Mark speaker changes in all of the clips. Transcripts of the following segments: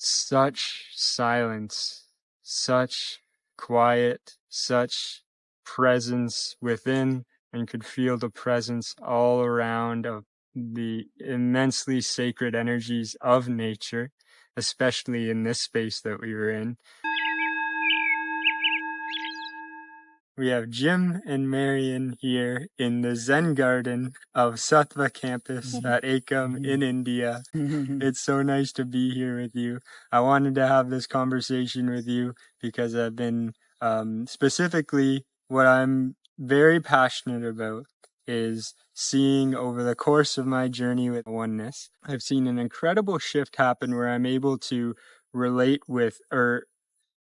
Speaker 1: such silence, such quiet, such presence within, and could feel the presence all around of the immensely sacred energies of nature, especially in this space that we were in. We have Jim and Marian here in the Zen Garden of Sattva campus at Ekam in India. It's so nice to be here with you. I wanted to have this conversation with you because I've been specifically what I'm very passionate about is seeing over the course of my journey with oneness. I've seen an incredible shift happen where I'm able to relate with or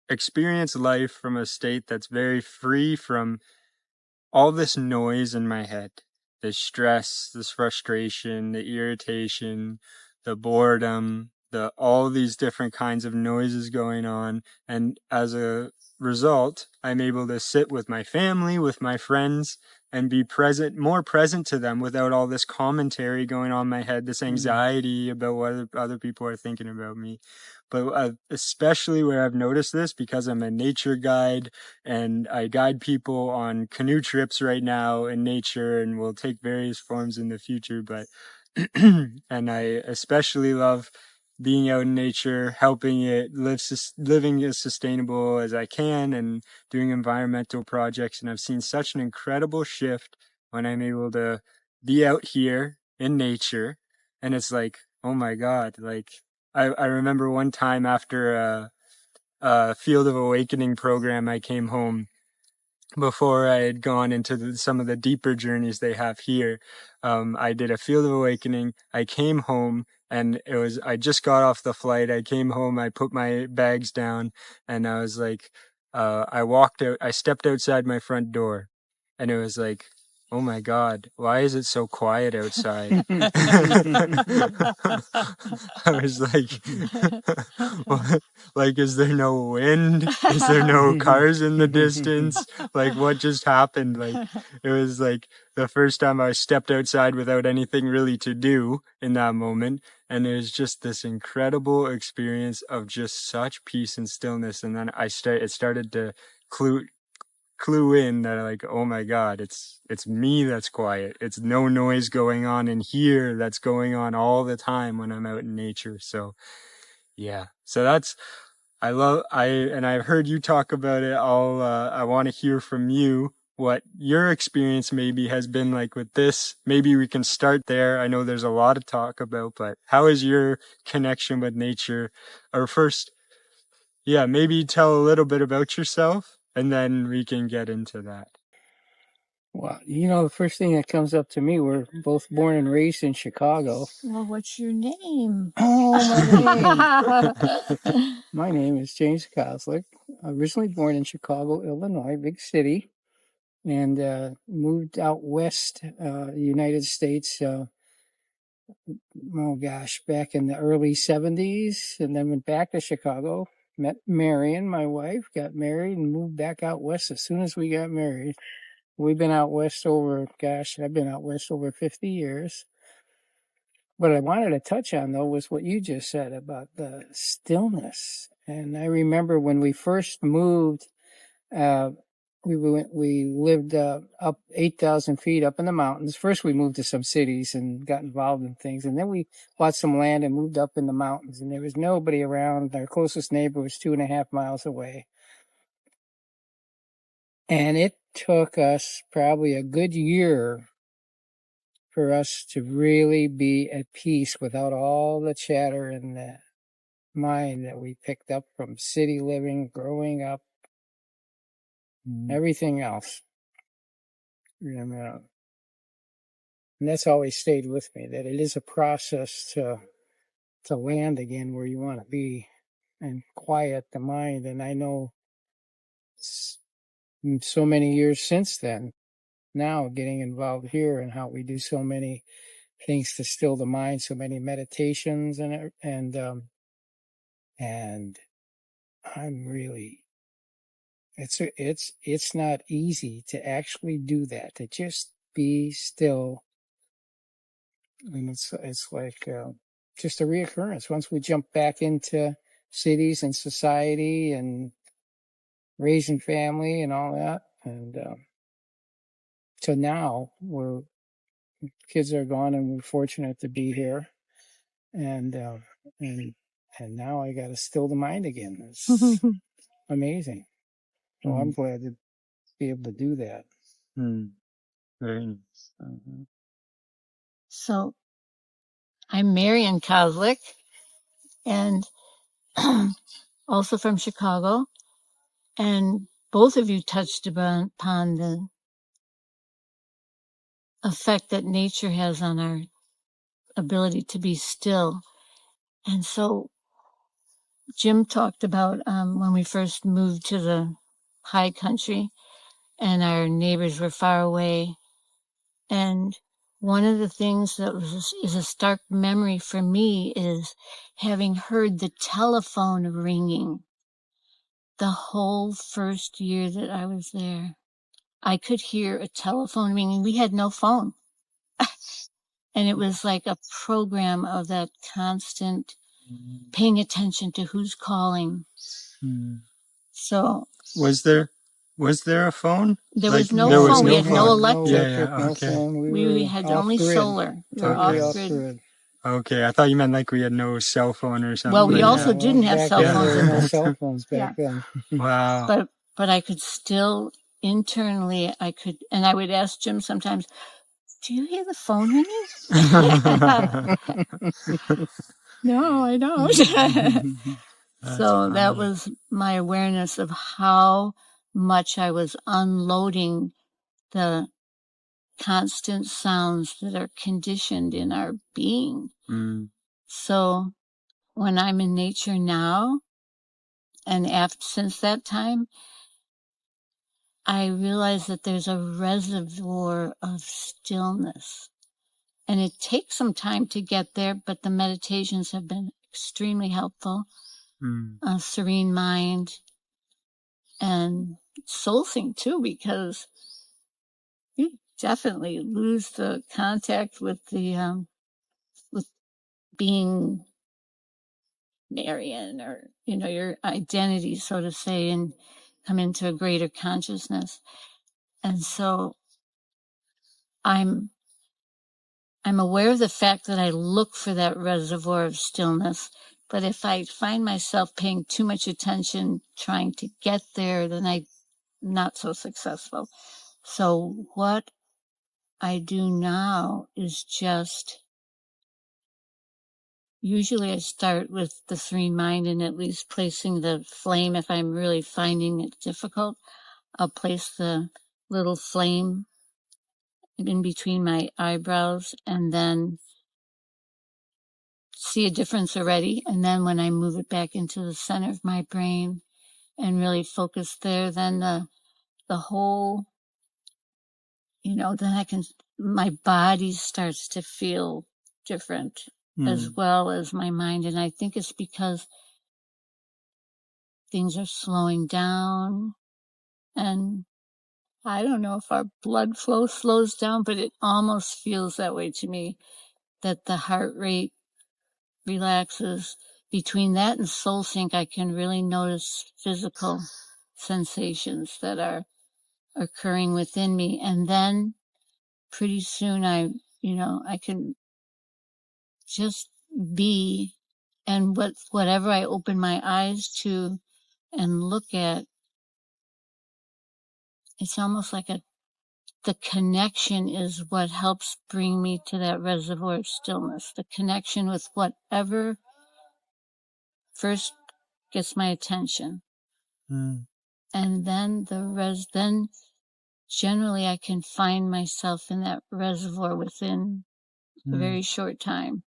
Speaker 1: experience life from a state that's very free from all this noise in my head, this stress, this frustration, the irritation, the boredom, all these different kinds of noises going on. And as a result, I'm able to sit with my family, with my friends, and be more present to them without all this commentary going on in my head, this anxiety about what other people are thinking about me. But especially where I've noticed this, because I'm a nature guide and I guide people on canoe trips right now in nature, and will take various forms in the future. But and I especially love being out in nature, helping it living as sustainable as I can, and doing environmental projects. And I've seen such an incredible shift when I'm able to be out here in nature. And it's like, oh my God, like I remember one time after a Field of Awakening program, I came home before I had gone into some of the deeper journeys they have here. I did a Field of Awakening. I came home and I just got off the flight. I came home, I put my bags down, and I was like, I stepped outside my front door, and it was like, oh my God, why is it so quiet outside? I was like, like, is there no wind? Is there no cars in the distance? Like, what just happened? Like, it was like the first time I stepped outside without anything really to do in that moment. And it was just this incredible experience of just such peace and stillness. And then it started to clue in that, like, oh my God, it's me that's quiet. It's no noise going on in here that's going on all the time when I'm out in nature. So yeah, so I've heard you talk about it. I want to hear from you what your experience maybe has been like with this. Maybe we can start there. I know there's a lot to talk about, but how is your connection with nature? Or first, yeah, maybe tell a little bit about yourself, and then we can get into that.
Speaker 2: Well, the first thing that comes up to me, we're both born and raised in Chicago.
Speaker 3: Well, what's your name?
Speaker 2: Oh, my name. My name is James Kozlik. Originally born in Chicago, Illinois, big city, and moved out west, United States, back in the early 70s, and then went back to Chicago, met Marian, my wife, got married, and moved back out west as soon as we got married. We've been out west I've been out west over 50 years. What I wanted to touch on, though, was what you just said about the stillness. And I remember when we first moved, we lived up 8,000 feet up in the mountains. First, we moved to some cities and got involved in things. And then we bought some land and moved up in the mountains. And there was nobody around. Our closest neighbor was 2.5 miles away. And it took us probably a good year for us to really be at peace without all the chatter in the mind that we picked up from city living, growing up, everything else. And that's always stayed with me, that it is a process to land again where you want to be and quiet the mind. And I know so many years since then, now getting involved here and how we do so many things to still the mind, so many meditations and I'm really, it's not easy to actually do that, to just be still. And it's like just a reoccurrence. Once we jump back into cities and society and raising family and all that. And so now kids are gone, and we're fortunate to be here. And now I got to still the mind again. It's amazing. So I'm glad to be able to do that.
Speaker 1: Very nice.
Speaker 3: So I'm Marian Kozlik, and also from Chicago. And both of you touched upon the effect that nature has on our ability to be still. And so Jim talked about when we first moved to the high country and our neighbors were far away. And one of the things that is a stark memory for me is having heard the telephone ringing the whole first year that I was there. I could hear a telephone ringing. We had no phone. And it was like a program of that constant paying attention to who's calling. So
Speaker 1: was there a phone?
Speaker 3: There was no phone. We had no electric.
Speaker 2: No phone.
Speaker 3: We had only solar. We were off-grid.
Speaker 1: Okay, I thought you meant like we had no cell phone or something.
Speaker 3: Well, we also didn't have cell phones.
Speaker 2: There were no cell phones back then.
Speaker 1: Wow.
Speaker 3: But I could still internally, and I would ask Jim sometimes, do you hear the phone ringing? No, I don't. So that was my awareness of how much I was unloading the constant sounds that are conditioned in our being. So when I'm in nature now, and since that time, I realize that there's a reservoir of stillness. And it takes some time to get there, but the meditations have been extremely helpful. A serene mind and soul sync too, because you definitely lose the contact with with being Marian, or your identity, so to say, and come into a greater consciousness. And so I'm aware of the fact that I look for that reservoir of stillness, but if I find myself paying too much attention trying to get there, then I'm not so successful. So what I do now is just, usually I start with the serene mind and at least placing the flame. If I'm really finding it difficult, I'll place the little flame in between my eyebrows and then see a difference already. And then when I move it back into the center of my brain and really focus there, then the whole, then my body starts to feel different as well as my mind. And I think it's because things are slowing down, and I don't know if our blood flow slows down, but it almost feels that way to me, that the heart rate relaxes. Between that and soul sync, I can really notice physical sensations that are occurring within me. And then pretty soon I can just be, and whatever I open my eyes to and look at, it's almost like the connection is what helps bring me to that reservoir of stillness. The connection with whatever first gets my attention. And then then generally I can find myself in that reservoir within a very short time.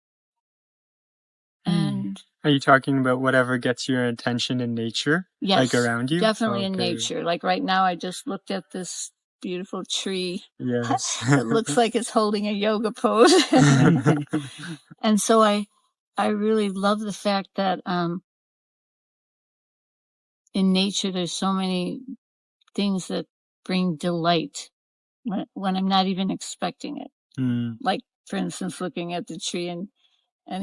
Speaker 3: And
Speaker 1: are you talking about whatever gets your attention in nature?
Speaker 3: Yes,
Speaker 1: like around you?
Speaker 3: Definitely in nature. Like right now, I just looked at this beautiful tree.
Speaker 1: Yes.
Speaker 3: It looks like it's holding a yoga pose. And so I really love the fact that in nature there's so many things that bring delight when I'm not even expecting it. Like, for instance, looking at the tree and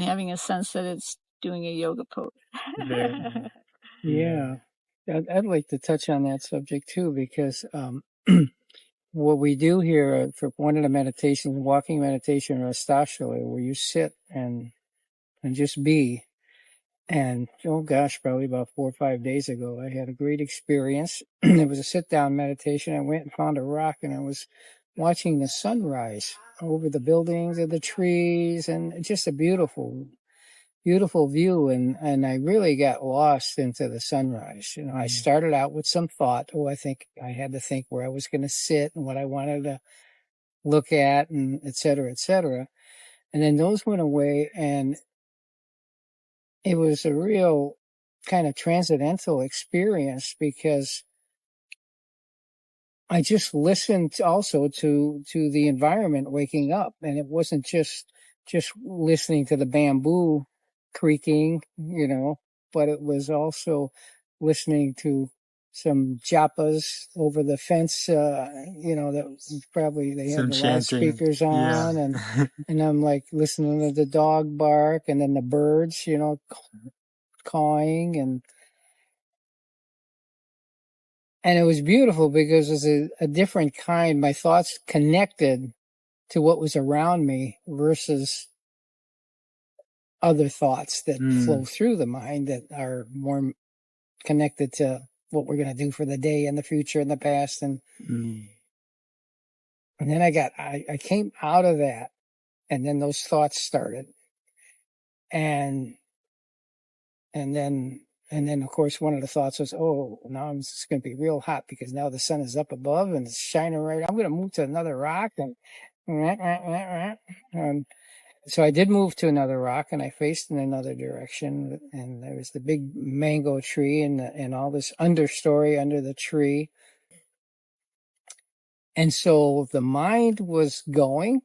Speaker 3: having a sense that it's doing a yoga pose.
Speaker 2: Yeah. I'd like to touch on that subject too, because what we do here for one of the meditations, walking meditation or astashala, where you sit and just be. And oh gosh, probably about 4 or 5 days ago, I had a great experience. It was a sit-down meditation. I went and found a rock, and I was watching the sunrise over the buildings and the trees, and just a beautiful, beautiful view. And I really got lost into the sunrise. You know, I started out with some thought. Oh, I think I had to think where I was going to sit and what I wanted to look at, and et cetera, et cetera. And then those went away, and it was a real kind of transcendental experience, because I just listened also to the environment waking up, and it wasn't just listening to the bamboo creaking, you know, but it was also listening to some japas over the fence, you know, that probably they had the loudspeakers on, and I'm like listening to the dog bark, and then the birds, you know, cawing, and it was beautiful because it was a different kind. My thoughts connected to what was around me versus other thoughts that flow through the mind that are more connected to what we're going to do for the day and the future and the past. And then I came out of that, and then those thoughts started. And then of course one of the thoughts was, oh, now it's going to be real hot because now the sun is up above and it's shining right. I'm going to move to another rock, and so I did move to another rock, and I faced in another direction, and there was the big mango tree and all this understory under the tree. And so the mind was going,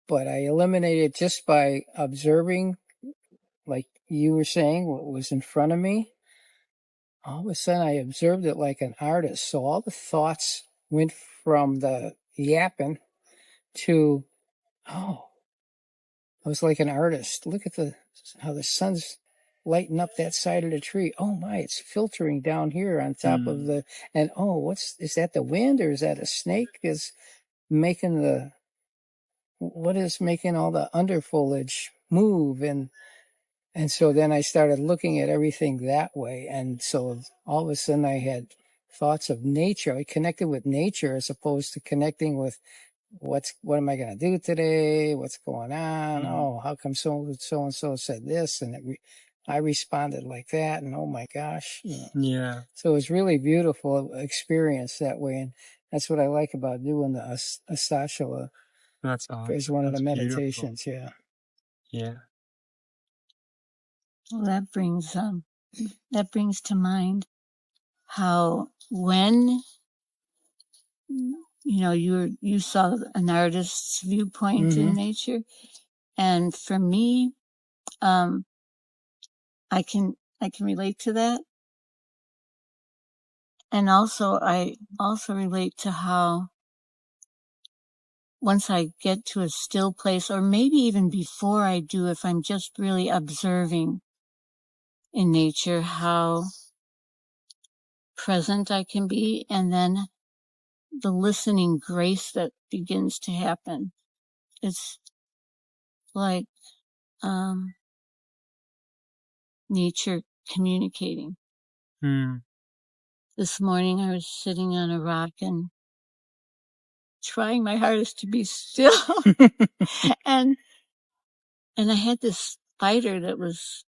Speaker 2: but I eliminated just by observing, like you were saying, what was in front of me. All of a sudden I observed it like an artist. So all the thoughts went from the yapping to, oh, I was like an artist. Look at how the sun's lighting up that side of the tree. Oh my, it's filtering down here on top of and oh, is that the wind, or is that a snake is making what is making all the underfoliage move? And so then I started looking at everything that way. And so all of a sudden I had thoughts of nature. I connected with nature as opposed to connecting with what am I going to do today? What's going on? Oh, how come so-and-so said this? And I responded like that. And oh my gosh. You know.
Speaker 1: Yeah.
Speaker 2: So it was really beautiful experience that way. And that's what I like about doing the astashala.
Speaker 1: That's awesome.
Speaker 2: It's one of the meditations.
Speaker 1: Beautiful. Yeah.
Speaker 3: Well, that brings to mind how when you saw an artist's viewpoint in nature, and for me, I can relate to that, and I also relate to how once I get to a still place, or maybe even before I do, if I'm just really observing in nature, how present I can be, and then the listening grace that begins to happen. It's like nature communicating. This morning I was sitting on a rock and trying my hardest to be still. and I had this spider that was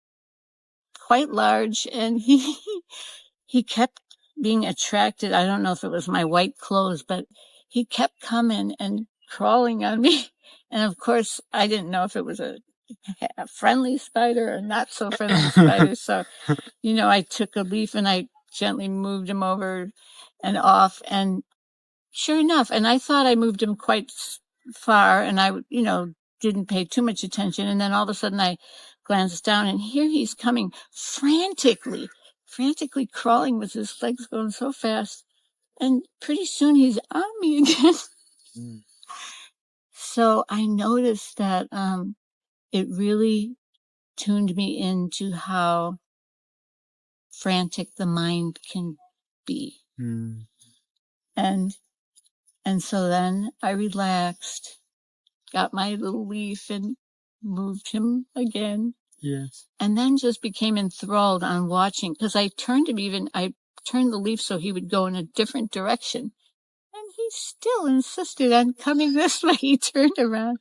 Speaker 3: quite large, and he kept being attracted. I don't know if it was my white clothes, but he kept coming and crawling on me. And of course, I didn't know if it was a friendly spider or not so friendly spider. So, I took a leaf and I gently moved him over and off. And sure enough, and I thought I moved him quite far, and I, didn't pay too much attention. And then all of a sudden I glanced down, and here he's coming frantically crawling with his legs going so fast. And pretty soon he's on me again. So I noticed that it really tuned me into how frantic the mind can be. And so then I relaxed, got my little leaf and moved him again.
Speaker 1: Yes.
Speaker 3: And then just became enthralled on watching, because I turned the leaf so he would go in a different direction. And he still insisted on coming this way. He turned around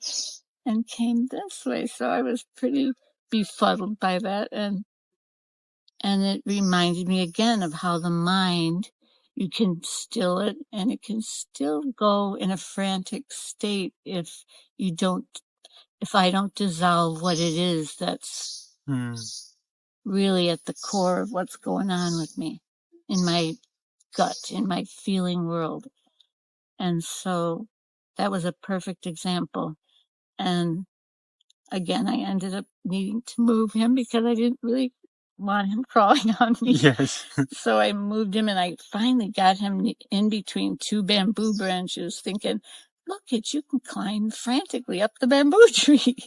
Speaker 3: and came this way. So I was pretty befuddled by that. And it reminded me again of how the mind, you can still it, and it can still go in a frantic state if I don't dissolve what it is that's really at the core of what's going on with me in my gut, in my feeling world. And so that was a perfect example. And again, I ended up needing to move him because I didn't really want him crawling on me.
Speaker 1: Yes.
Speaker 3: So I moved him, and I finally got him in between two bamboo branches, thinking, look, you can climb frantically up the bamboo tree.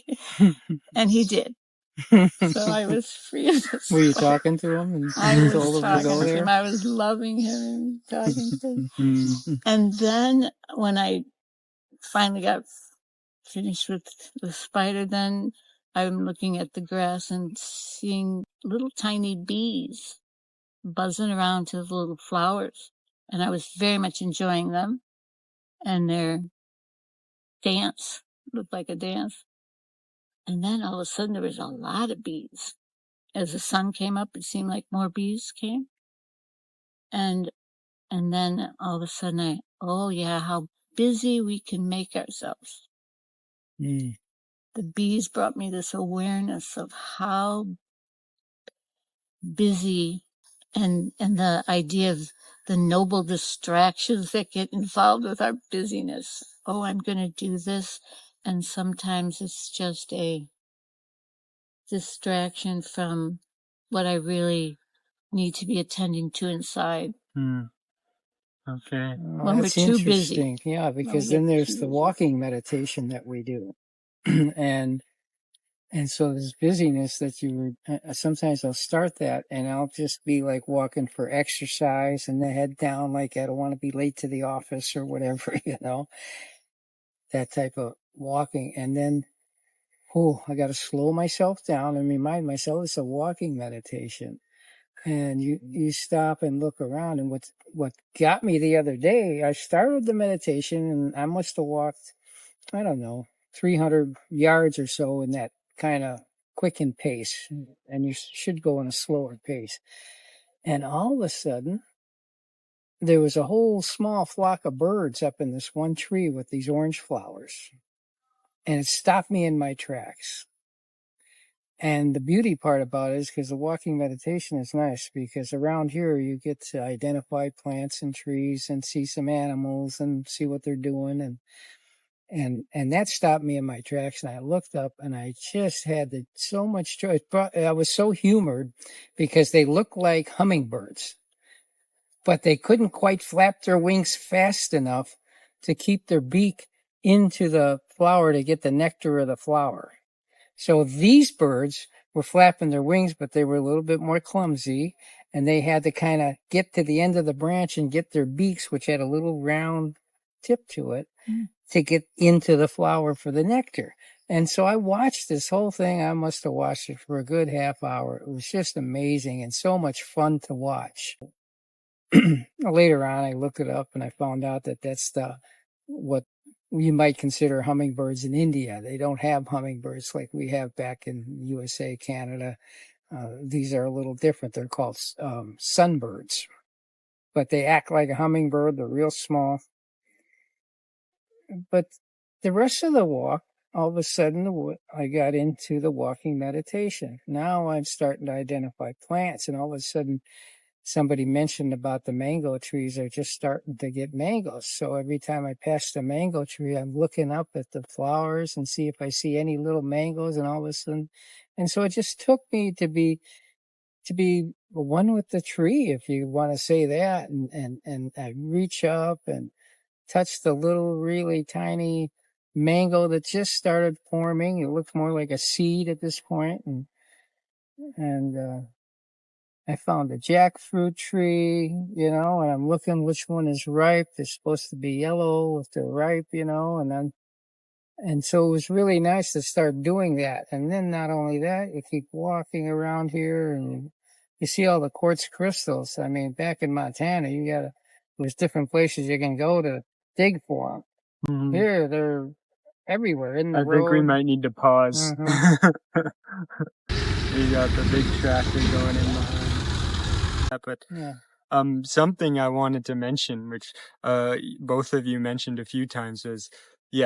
Speaker 3: And he did. So I was free of this.
Speaker 2: Were you talking to him and
Speaker 3: I was
Speaker 2: told him to go
Speaker 3: talking to
Speaker 2: there?
Speaker 3: him. I was loving him and talking to him. And then when I finally got finished with the spider, then I'm looking at the grass and seeing little tiny bees buzzing around to the little flowers. And I was very much enjoying them. And their dance looked like a dance. And then all of a sudden there was a lot of bees. As the sun came up, it seemed like more bees came. And then all of a sudden how busy we can make ourselves. The bees brought me this awareness of how busy, and the idea of the noble distractions that get involved with our busyness. Oh, I'm going to do this. And sometimes it's just a distraction from what I really need to be attending to inside.
Speaker 1: Okay.
Speaker 3: When
Speaker 2: That's
Speaker 3: we're too busy.
Speaker 2: interesting. Yeah, because then there's the walking meditation that we do. And so this busyness that sometimes I'll start that and I'll just be like walking for exercise and the head down, like I don't want to be late to the office or whatever, that type of walking. And then, I got to slow myself down and remind myself it's a walking meditation. And you stop and look around. And what got me the other day, I started the meditation and I must have walked, I don't know, 300 yards or so in that kind of quickened pace. And you should go in a slower pace. And all of a sudden, there was a whole small flock of birds up in this one tree with these orange flowers. And it stopped me in my tracks. And the beauty part about it is because the walking meditation is nice because around here you get to identify plants and trees and see some animals and see what they're doing. And that stopped me in my tracks. And I looked up and I just had so much joy. I was so humored because they looked like hummingbirds, but they couldn't quite flap their wings fast enough to keep their beak into the flower to get the nectar of the flower. So these birds were flapping their wings, but they were a little bit more clumsy, and they had to kind of get to the end of the branch and get their beaks, which had a little round tip to it, to get into the flower for the nectar. And so I watched this whole thing. I must have watched it for a good half hour. It was just amazing and so much fun to watch. Later on, I looked it up and I found out that that's what you might consider hummingbirds in India. They don't have hummingbirds like we have back in USA, Canada. These are a little different. They're called sunbirds, but they act like a hummingbird. They're real small. But the rest of the walk, all of a sudden, I got into the walking meditation. Now I'm starting to identify plants, and all of a sudden, somebody mentioned about the mango trees are just starting to get mangoes. So every time I pass the mango tree, I'm looking up at the flowers and see if I see any little mangoes, and all of a sudden, and so it just took me to be one with the tree, if you want to say that. And I reach up and touch the little, really tiny mango that just started forming. It looked more like a seed at this point, and and I found a jackfruit tree, and I'm looking which one is ripe. They're supposed to be yellow if they're ripe, and so it was really nice to start doing that. And then not only that, you keep walking around here and you see all the quartz crystals. I mean, back in Montana, there's different places you can go to dig for them.
Speaker 1: Mhm.
Speaker 2: Here, they're everywhere in the
Speaker 1: I
Speaker 2: road.
Speaker 1: think we might need to pause. You got the big tractor going in behind. But
Speaker 2: Yeah.
Speaker 1: something I wanted to mention, which both of you mentioned a few times, is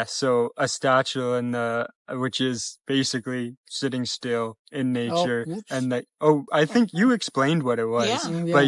Speaker 1: so a statue which is basically sitting still in nature, and I think you explained what it was.
Speaker 3: Yeah.
Speaker 1: But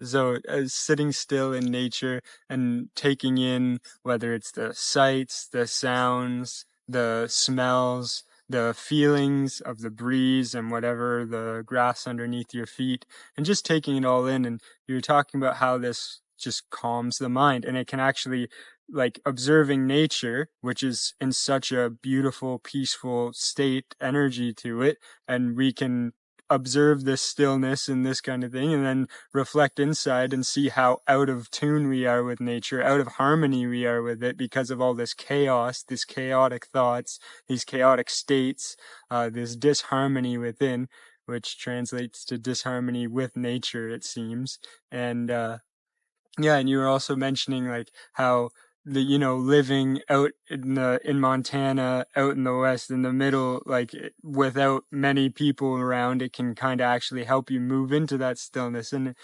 Speaker 1: so sitting still in nature and taking in whether it's the sights, the sounds, the smells, the feelings of the breeze and whatever the grass underneath your feet, and just taking it all in. And you were talking about how this just calms the mind, and it can actually, like, observing nature, which is in such a beautiful, peaceful state, energy to it, and we can observe this stillness and this kind of thing, and then reflect inside and see how out of tune we are with nature, out of harmony we are with it because of all this chaos, these chaotic thoughts, these chaotic states, this disharmony within, which translates to disharmony with nature, it seems. And and you were also mentioning, like, how living out in Montana, out in the West, in the middle, like, without many people around, it can kind of actually help you move into that stillness. And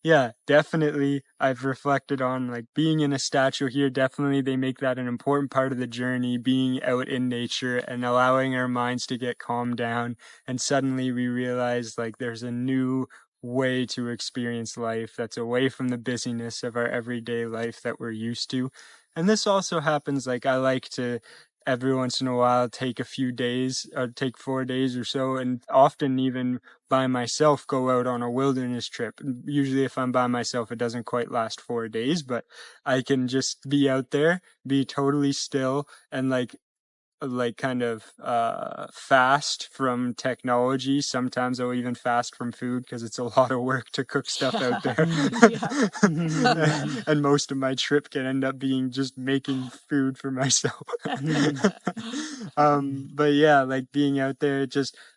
Speaker 1: yeah, definitely. I've reflected on, like, being in a statue here. Definitely, they make that an important part of the journey, being out in nature and allowing our minds to get calmed down. And suddenly we realize, like, there's a new way to experience life that's away from the busyness of our everyday life that we're used to. And this also happens, like, I like to every once in a while take a few days, or take 4 days or so, and often even by myself go out on a wilderness trip. Usually if I'm by myself, it doesn't quite last 4 days, but I can just be out there, be totally still, and like kind of fast from technology. Sometimes I'll even fast from food because it's a lot of work to cook stuff out there. And most of my trip can end up being just making food for myself. But yeah, like, being out there,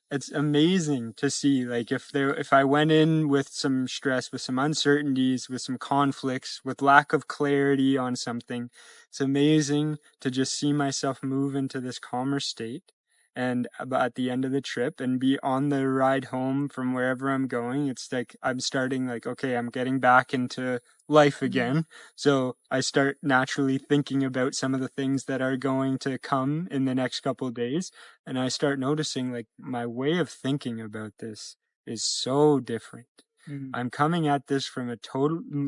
Speaker 1: it's amazing to see, like, if I went in with some stress, with some uncertainties, with some conflicts, with lack of clarity on something, it's amazing to just see myself move into this calmer state. And at the end of the trip and be on the ride home from wherever I'm going, it's like I'm starting, like, okay, I'm getting back into life again. So I start naturally thinking about some of the things that are going to come in the next couple of days. And I start noticing, like, my way of thinking about this is so different. I'm coming at this from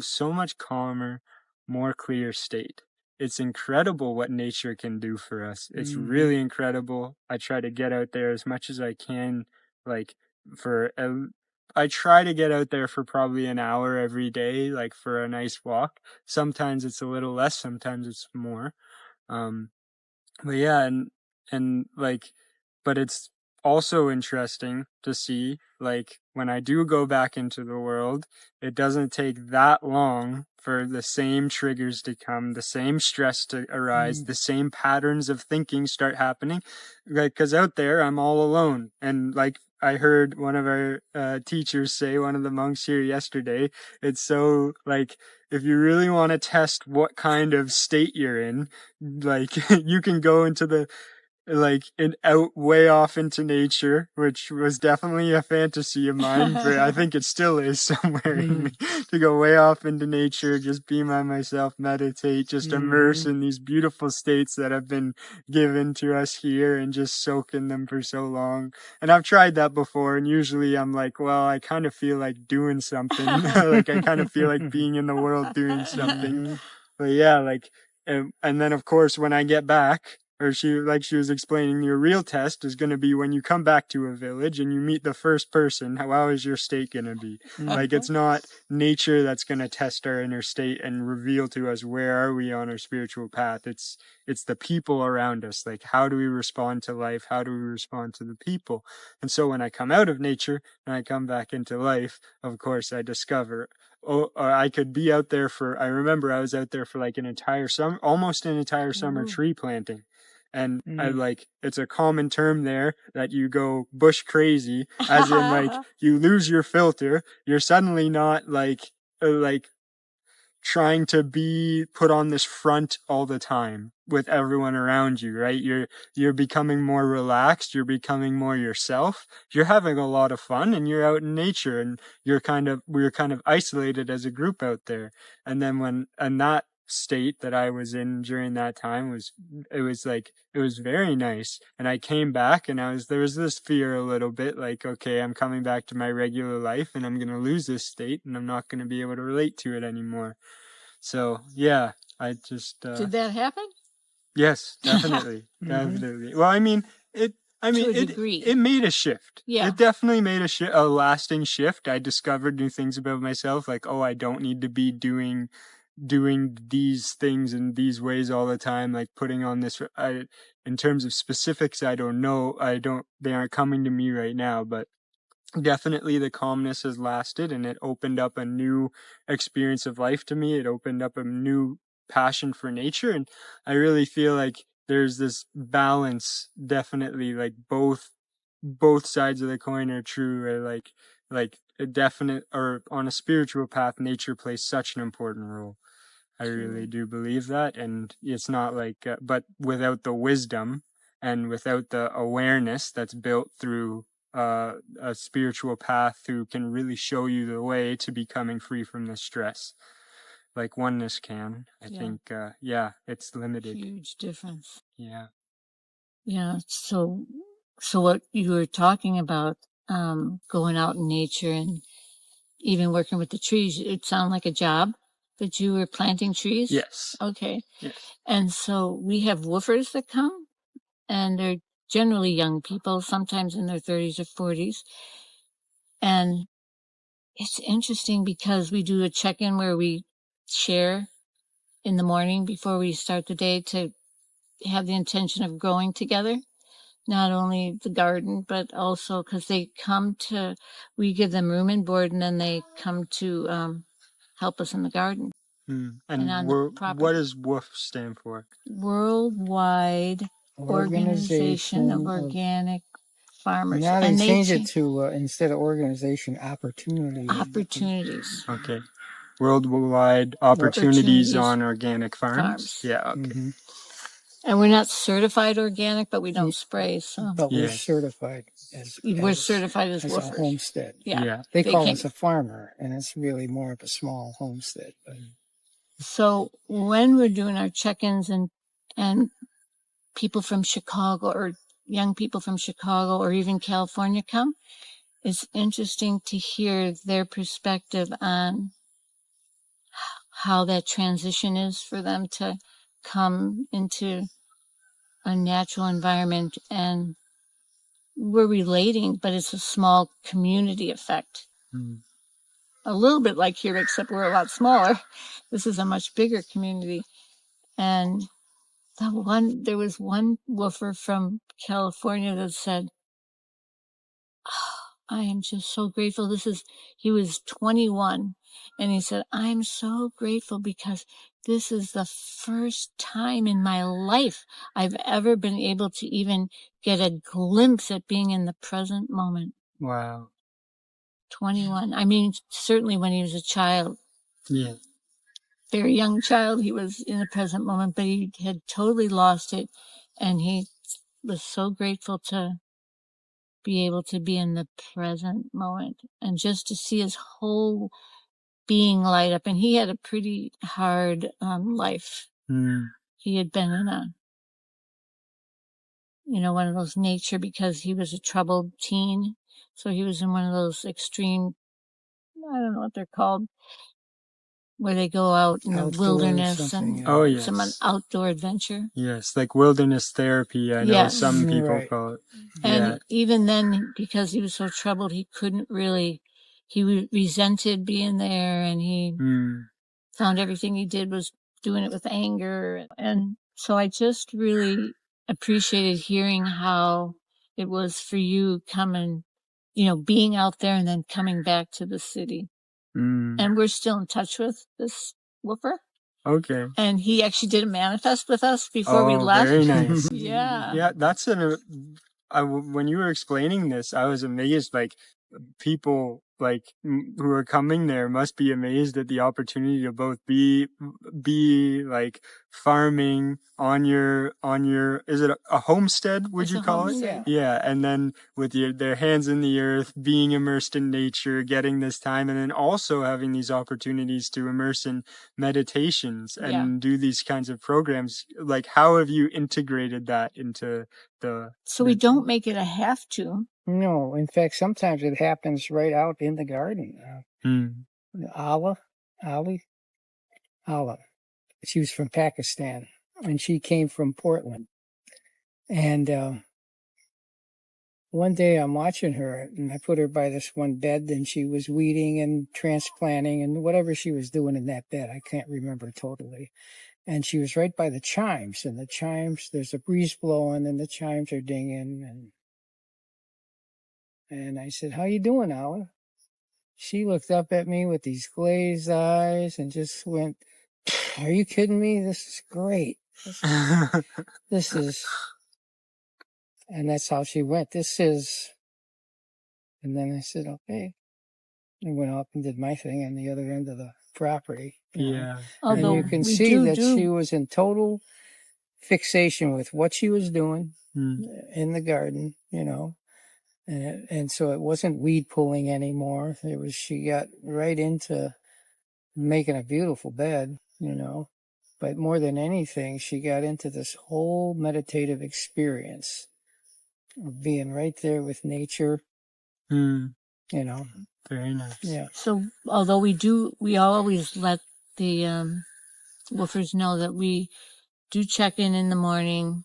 Speaker 1: so much calmer, more clear state. It's incredible what nature can do for us. It's really incredible. I try to get out there as much as I can, like, I try to get out there for probably an hour every day, like, for a nice walk. Sometimes it's a little less, sometimes it's more. But yeah, and like, but it's also interesting to see, like, when I do go back into the world, it doesn't take that long for the same triggers to come, the same stress to arise, the same patterns of thinking start happening. Like, because out there, I'm all alone. And, like, I heard one of our teachers say, one of the monks here yesterday, it's so, like, if you really want to test what kind of state you're in, like, you can go into way off into nature, which was definitely a fantasy of mine, but I think it still is somewhere in me, to go way off into nature, just be by myself, meditate, just immerse in these beautiful states that have been given to us here, and just soak in them for so long. And I've tried that before, and usually I'm like, well, I kind of feel like doing something. Like, I kind of feel like being in the world doing something. But yeah, like, and then of course when I get back, or she was explaining, your real test is going to be when you come back to a village and you meet the first person. How is your state going to be? Like, it's not nature that's going to test our inner state and reveal to us where are we on our spiritual path. It's the people around us. Like, how do we respond to life? How do we respond to the people? And so when I come out of nature and I come back into life, of course I discover, I could be out there I remember I was out there for like an entire summer, almost an entire summer tree planting. And it's a common term there that you go bush crazy, as in like you lose your filter. You're suddenly not like trying to be put on this front all the time with everyone around you, right? You're becoming more relaxed. You're becoming more yourself. You're having a lot of fun, and you're out in nature, and we're kind of isolated as a group out there. And then that state that I was in during that time was very nice. And I came back, and there was this fear a little bit, like, okay, I'm coming back to my regular life and I'm going to lose this state and I'm not going to be able to relate to it anymore. So yeah, I just
Speaker 3: did that happen?
Speaker 1: Yes, definitely. Definitely. Well, it made a shift.
Speaker 3: Yeah.
Speaker 1: It definitely made a lasting shift. I discovered new things about myself, like, oh, I don't need to be doing these things in these ways all the time, like putting on this. In terms of specifics, I don't know. They aren't coming to me right now, but definitely the calmness has lasted, and it opened up a new experience of life to me. It opened up a new passion for nature, and I really feel like there's this balance, definitely, like both sides of the coin are true, or like a definite, or on a spiritual path, nature plays such an important role. I really do believe that. And it's not like but without the wisdom and without the awareness that's built through a spiritual path who can really show you the way to becoming free from the stress, like Oneness can, I think, it's limited.
Speaker 3: Huge difference.
Speaker 1: Yeah.
Speaker 3: Yeah. So what you were talking about, going out in nature and even working with the trees, it sounded like a job that you were planting trees?
Speaker 1: Yes.
Speaker 3: Okay.
Speaker 1: Yes.
Speaker 3: And so we have woofers that come, and they're generally young people, sometimes in their 30s or 40s. And it's interesting because we do a check-in where we share in the morning before we start the day to have the intention of growing together. Not only the garden, but also because we give them room and board, and then they come to help us in the garden.
Speaker 1: And
Speaker 3: on the property.
Speaker 1: What does WOOF stand for?
Speaker 3: Worldwide Organization of Organic Farmers.
Speaker 2: Now they change it to, instead of organization, opportunity.
Speaker 3: Opportunities.
Speaker 1: Okay. Worldwide opportunities on organic farms. Yeah, okay.
Speaker 3: And we're not certified organic, but we don't spray. So.
Speaker 2: But we're certified as
Speaker 3: woofers.
Speaker 2: A homestead.
Speaker 3: Yeah.
Speaker 2: They call us a farmer, and it's really more of a small homestead. But.
Speaker 3: So when we're doing our check-ins and people from Chicago or young people from Chicago or even California come, it's interesting to hear their perspective on how that transition is for them to come into a natural environment. And we're relating, but it's a small community effect. A little bit like here, except we're a lot smaller. This is a much bigger community. And there was one woofer from California that said, I am just so grateful. He was 21, and he said, I'm so grateful because this is the first time in my life I've ever been able to even get a glimpse at being in the present moment.
Speaker 1: Wow.
Speaker 3: 21. I mean, certainly when he was a child.
Speaker 1: Yeah.
Speaker 3: Very young child, he was in the present moment, but he had totally lost it, and he was so grateful to be able to be in the present moment and just to see his whole being light up. And he had a pretty hard life. He had been in one of those nature, because he was a troubled teen. So he was in one of those extreme, I don't know what they're called, where they go out in the
Speaker 2: Outdoor
Speaker 3: wilderness
Speaker 2: something,
Speaker 3: and
Speaker 2: yeah.
Speaker 1: Oh, yes.
Speaker 3: some outdoor adventure.
Speaker 1: Yes, like wilderness therapy, I know
Speaker 3: Yes.
Speaker 1: some people
Speaker 2: Right.
Speaker 1: call it.
Speaker 3: And
Speaker 1: Yeah.
Speaker 3: even then, because he was so troubled, he couldn't really, he resented being there, and he found everything he did was doing it with anger. And so I just really appreciated hearing how it was for you coming, being out there and then coming back to the city. And we're still in touch with this woofer.
Speaker 1: Okay.
Speaker 3: And he actually did a manifest with us before we left.
Speaker 1: Very nice.
Speaker 3: Yeah.
Speaker 1: Yeah, that's when you were explaining this, I was amazed. Like, people who are coming there must be amazed at the opportunity to both be like farming on your is it a homestead, would
Speaker 3: It's
Speaker 1: you
Speaker 3: a
Speaker 1: call
Speaker 3: homestead.
Speaker 1: it? Yeah, and then with their hands in the earth, being immersed in nature, getting this time, and then also having these opportunities to immerse in meditations and do these kinds of programs. Like, how have you integrated that into
Speaker 3: So we don't make it a have to.
Speaker 2: No, in fact, sometimes it happens right out in the garden. Allah, she was from Pakistan, and she came from Portland. And one day I'm watching her, and I put her by this one bed, and she was weeding and transplanting and whatever she was doing in that bed. I can't remember totally. And she was right by the chimes, and the chimes, there's a breeze blowing, and the chimes are dinging. And I said, "How you doing, Allah?" She looked up at me with these glazed eyes and just went, "Are you kidding me? This is great. This is," and that's how she went. And then I said, "Okay." I went up and did my thing on the other end of the property.
Speaker 1: Yeah.
Speaker 2: And you can see that she was in total fixation with what she was doing in the garden, and so it wasn't weed pulling anymore. She got right into making a beautiful bed, but more than anything, she got into this whole meditative experience of being right there with nature,
Speaker 1: Very nice.
Speaker 2: Yeah.
Speaker 3: So although we always let the woofers know that we do check in the morning.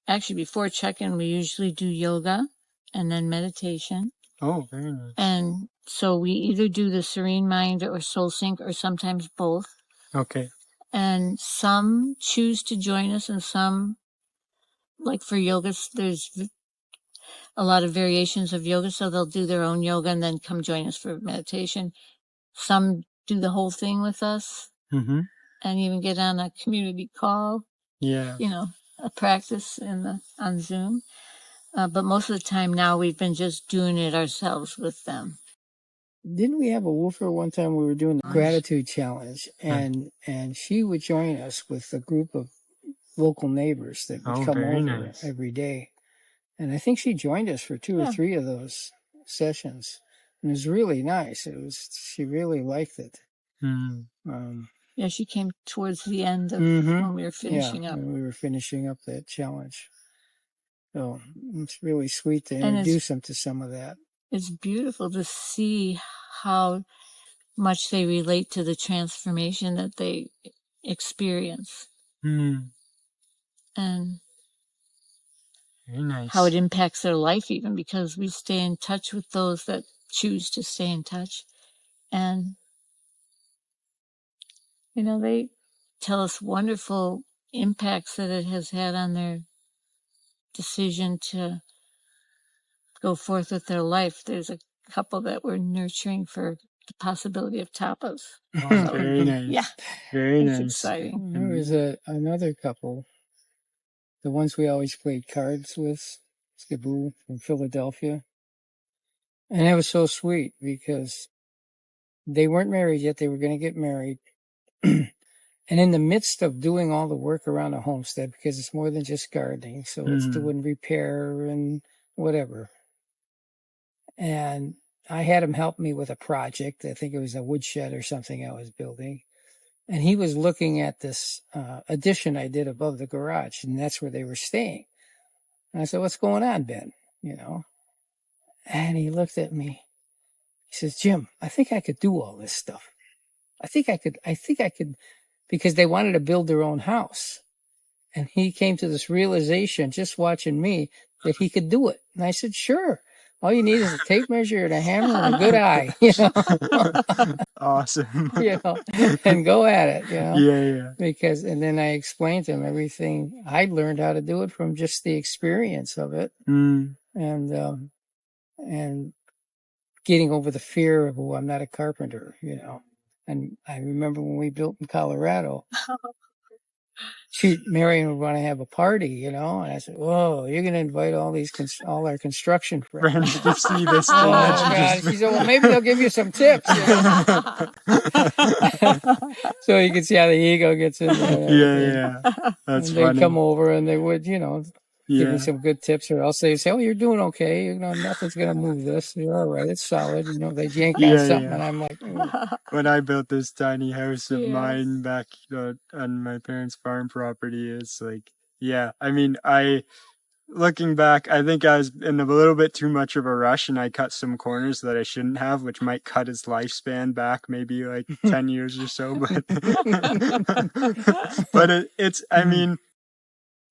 Speaker 3: Actually, before check-in, we usually do yoga and then meditation.
Speaker 1: Oh, very nice.
Speaker 3: And so we either do the Serene Mind or Soul Sync, or sometimes both.
Speaker 1: Okay.
Speaker 3: And some choose to join us, and some, like for yoga, there's a lot of variations of yoga, so they'll do their own yoga and then come join us for meditation. Some do the whole thing with us and even get on a community call.
Speaker 1: Yeah.
Speaker 3: A practice on Zoom. But most of the time now we've been just doing it ourselves with them.
Speaker 2: Didn't we have a woofer one time we were doing the gratitude challenge, and she would join us with a group of local neighbors that would come over every day. And I think she joined us for 2 or 3 of those sessions. And it was really nice. She really liked it.
Speaker 3: She came towards the end of when we were finishing up.
Speaker 2: When we were finishing up that challenge. So it's really sweet to introduce them to some of that.
Speaker 3: It's beautiful to see how much they relate to the transformation that they experience. And
Speaker 1: very nice.
Speaker 3: How it impacts their life, even because we stay in touch with those that choose to stay in touch. And, they tell us wonderful impacts that it has had on their decision to go forth with their life. There's a couple that we're nurturing for the possibility of tapas.
Speaker 1: Oh, very nice.
Speaker 3: Yeah.
Speaker 1: Very nice.
Speaker 3: It's exciting.
Speaker 2: There was another couple, the ones we always played cards with, Skiboo from Philadelphia. And it was so sweet because they weren't married yet. They were going to get married. And in the midst of doing all the work around a homestead, because it's more than just gardening, so it's doing repair and whatever. And I had him help me with a project. I think it was a woodshed or something I was building. And he was looking at this addition I did above the garage, and that's where they were staying. And I said, "What's going on, Ben?" And he looked at me. He says, "Jim, I think I could do all this stuff." I think I could, because they wanted to build their own house. And he came to this realization, just watching me, that he could do it. And I said, sure. All you need is a tape measure and a hammer and a good eye,
Speaker 1: Awesome.
Speaker 2: And go at it,
Speaker 1: Yeah.
Speaker 2: Because, and then I explained to him everything. I learned how to do it from just the experience of it.
Speaker 1: Mm.
Speaker 2: And getting over the fear of, I'm not a carpenter, And I remember when we built in Colorado, Marian would want to have a party, and I said, whoa, you're going to invite all our construction friends
Speaker 1: to see this thing.
Speaker 2: Oh, God. She said, well, maybe they'll give you some tips. So you can see how the ego gets in there.
Speaker 1: Yeah. That's funny.
Speaker 2: They'd come over and they would, give me some good tips, or else they'd say, oh, you're doing okay. Nothing's going to move this. You're all right. It's solid. They'd yank out something. And I'm like,
Speaker 1: when I built this tiny house of mine back on my parents' farm property, it's like, looking back, I think I was in a little bit too much of a rush, and I cut some corners that I shouldn't have, which might cut his lifespan back maybe like 10 years or so. But,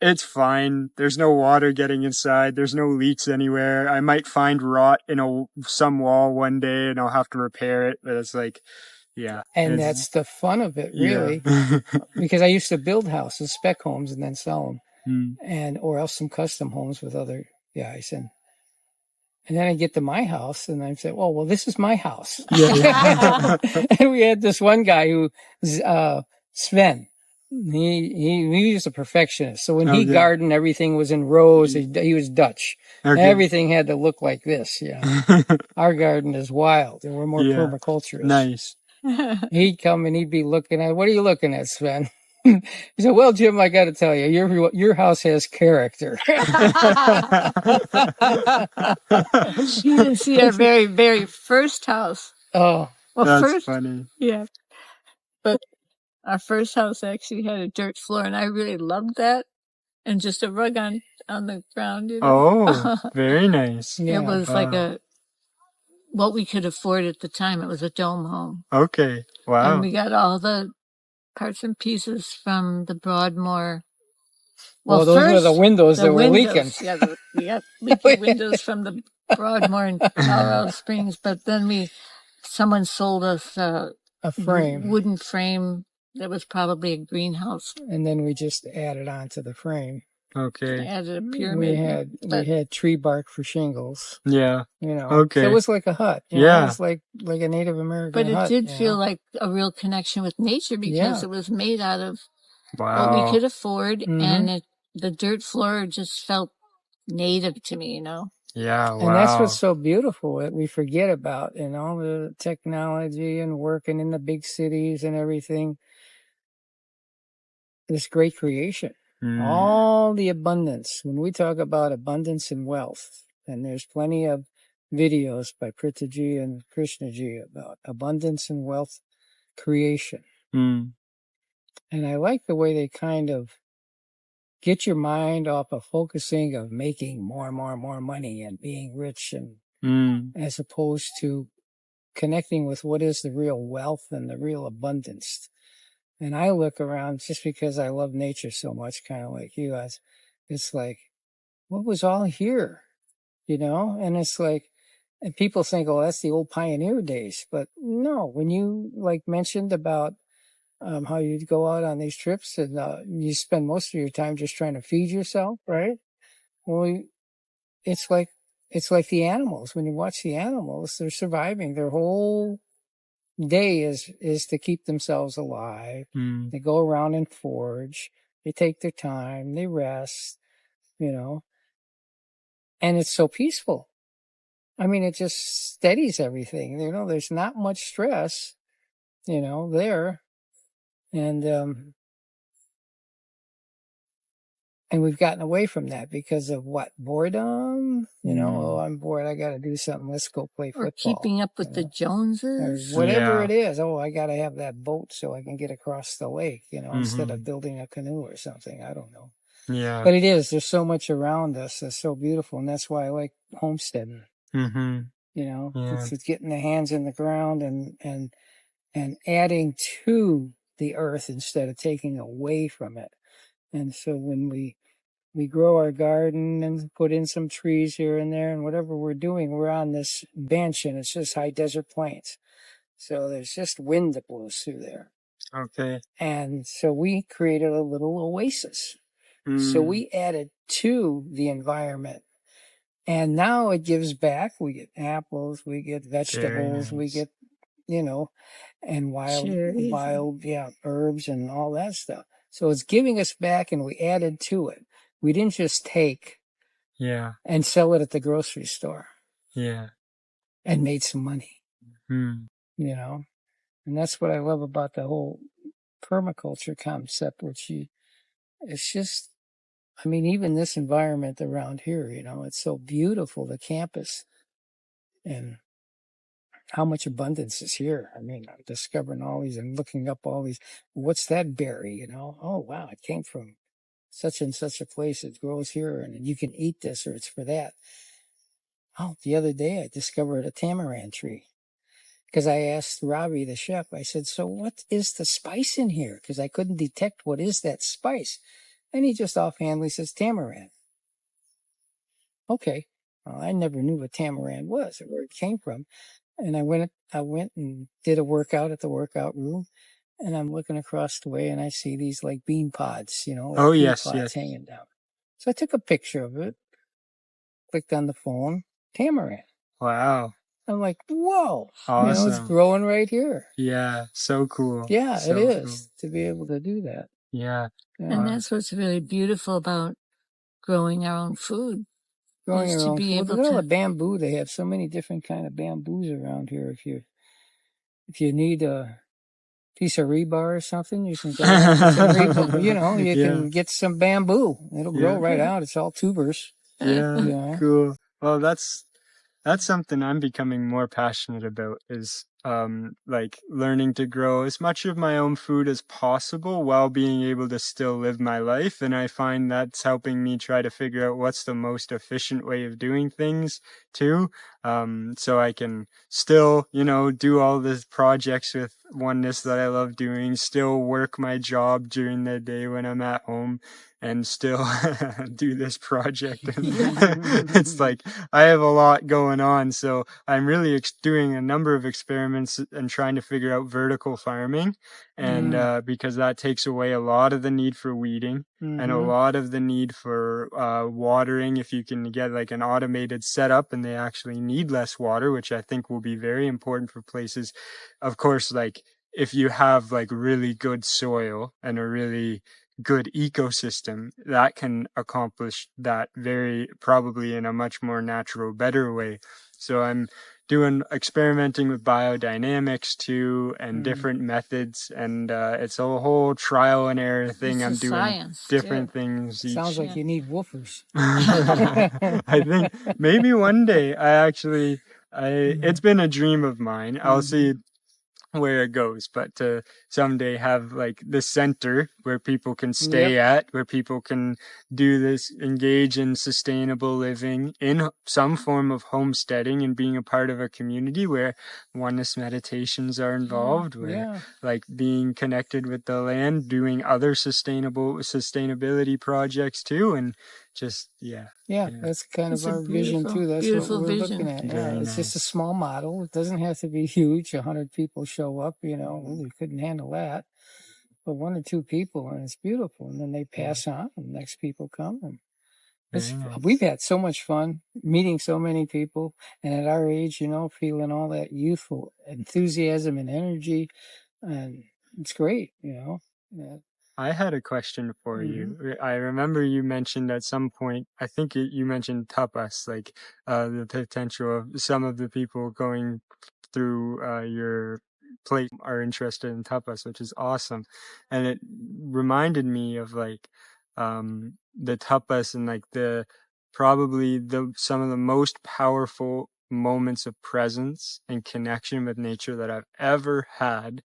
Speaker 1: it's fine. There's no water getting inside. There's no leaks anywhere. I might find rot in some wall one day and I'll have to repair it. But it's like,
Speaker 2: And that's the fun of it, really. Because I used to build houses, spec homes, and then sell them. Or else some custom homes with other guys. And then I get to my house and I say, well, this is my house. And we had this one guy who, Sven. He was a perfectionist. So when he gardened, everything was in rows. He was Dutch. Okay. Everything had to look like this. Our garden is wild, and we're more permaculturist.
Speaker 1: Nice.
Speaker 2: He'd come and he'd be looking at, what are you looking at, Sven? He said, well, Jim, I got to tell you, your house has character.
Speaker 3: You didn't see our very, very first house.
Speaker 2: Oh,
Speaker 1: well, that's funny.
Speaker 3: Yeah. But our first house actually had a dirt floor, and I really loved that. And just a rug on the ground.
Speaker 1: Oh, very nice.
Speaker 3: It was like what we could afford at the time. It was a dome home.
Speaker 1: Okay, wow.
Speaker 3: And we got all the parts and pieces from the Broadmoor.
Speaker 2: Well, those were the windows that were leaking.
Speaker 3: We got leaky windows from the Broadmoor in Colorado Springs. But then someone sold us a
Speaker 2: frame,
Speaker 3: wooden frame. That was probably a greenhouse.
Speaker 2: And then we just added on to the frame.
Speaker 1: Okay.
Speaker 3: Added a pyramid.
Speaker 2: We had tree bark for shingles.
Speaker 1: Yeah.
Speaker 2: Okay. So it was like a hut. It was like a Native American hut.
Speaker 3: But it did feel like a real connection with nature because it was made out of what we could afford. And the dirt floor just felt native to me,
Speaker 1: Yeah, wow.
Speaker 2: And that's what's so beautiful that we forget about in all the technology and working in the big cities and everything. This great creation, all the abundance. When we talk about abundance and wealth, and there's plenty of videos by Pritaji and Krishnaji about abundance and wealth creation. And I like the way they kind of get your mind off of focusing of making more money and being rich, and as opposed to connecting with what is the real wealth and the real abundance. And I look around just because I love nature so much, kind of like you guys. It's like, what was all here? And it's like, and people think, oh, that's the old pioneer days. But no, when you mentioned about how you'd go out on these trips and you spend most of your time just trying to feed yourself, right? Well, it's like the animals. When you watch the animals, they're surviving. Their whole day is to keep themselves alive. They go around and forage. They take their time. They rest, and it's so peaceful. I mean, it just steadies everything. There's not much stress, there. And we've gotten away from that because of what? Boredom? Oh, I'm bored. I got to do something. Let's go play football.
Speaker 3: Or keeping up with the Joneses.
Speaker 2: Or whatever it is. Oh, I got to have that boat so I can get across the lake, instead of building a canoe or something. I don't know.
Speaker 1: Yeah.
Speaker 2: But it is. There's so much around us that's so beautiful. And that's why I like homesteading. It's getting the hands in the ground and and adding to the earth instead of taking away from it. And so when we grow our garden and put in some trees here and there and whatever we're doing, we're on this bench and it's just high desert plains. So there's just wind that blows through there.
Speaker 1: Okay.
Speaker 2: And so we created a little oasis. So we added to the environment. And now it gives back. We get apples, we get vegetables, we get, and wild, herbs and all that stuff. So it's giving us back and we added to it. We didn't just take and sell it at the grocery store. Yeah. And made some money. And that's what I love about the whole permaculture concept, it's just, even this environment around here, it's so beautiful, the campus, and how much abundance is here. I'm discovering all these and looking up all these, what's that berry, Oh, wow, it came from such and such a place. It grows here, and you can eat this, or it's for that. Oh, the other day I discovered a tamarind tree. Because I asked Robbie, the chef, I said, so what is the spice in here? Because I couldn't detect what is that spice. And he just offhandedly says, tamarind. Okay. Well, I never knew what tamarind was or where it came from. And I went and did a workout at the workout room. And I'm looking across the way and I see these like bean pods, pods hanging down. So I took a picture of it, clicked on the phone, tamarind. Wow. I'm like, whoa.
Speaker 1: Awesome.
Speaker 2: It's growing right here.
Speaker 1: Yeah, so cool.
Speaker 2: Yeah, so it is to be able to do that.
Speaker 1: Yeah.
Speaker 3: And that's what's really beautiful about growing our own food.
Speaker 2: Growing our own food. Look at all the bamboo. They have so many different kind of bamboos around here. If you need a piece of rebar or something, you can go and get some rebar. You can get some bamboo. It'll grow right out. It's all tubers.
Speaker 1: Yeah. Cool. Well, that's something I'm becoming more passionate about, is like learning to grow as much of my own food as possible while being able to still live my life. And I find that's helping me try to figure out what's the most efficient way of doing things too. So I can still, do all the projects with Oneness that I love doing, still work my job during the day when I'm at home, and still do this project. It's like I have a lot going on, so I'm really doing a number of experiments and trying to figure out vertical farming, and because that takes away a lot of the need for weeding and a lot of the need for watering. If you can get like an automated setup and they actually need less water, which I think will be very important for places, of course, like if you have like really good soil and a really good ecosystem, that can accomplish that very probably in a much more natural, better way. So I'm experimenting with biodynamics too, and different methods, and it's a whole trial and error thing. I'm doing different things.
Speaker 2: Sounds like you need woofers.
Speaker 1: I think maybe one day it's been a dream of mine. I'll see where it goes, but to someday have like the center where people can stay at, where people can do this, engage in sustainable living in some form of homesteading and being a part of a community where Oneness meditations are involved, where like being connected with the land, doing other sustainability projects too, and just
Speaker 2: that's kind of our vision too. That's what we're looking at. It's just a small model. It doesn't have to be huge. 100 people show up, we couldn't handle that. But 1 or 2 people, and it's beautiful. And then they pass on, and the next people come. And we've had so much fun meeting so many people, and at our age, feeling all that youthful enthusiasm and energy, and it's great,
Speaker 1: I had a question for you. I remember you mentioned at some point, I think you mentioned tapas, like the potential of some of the people going through your plate are interested in tapas, which is awesome. And it reminded me of like the tapas and like probably some of the most powerful moments of presence and connection with nature that I've ever had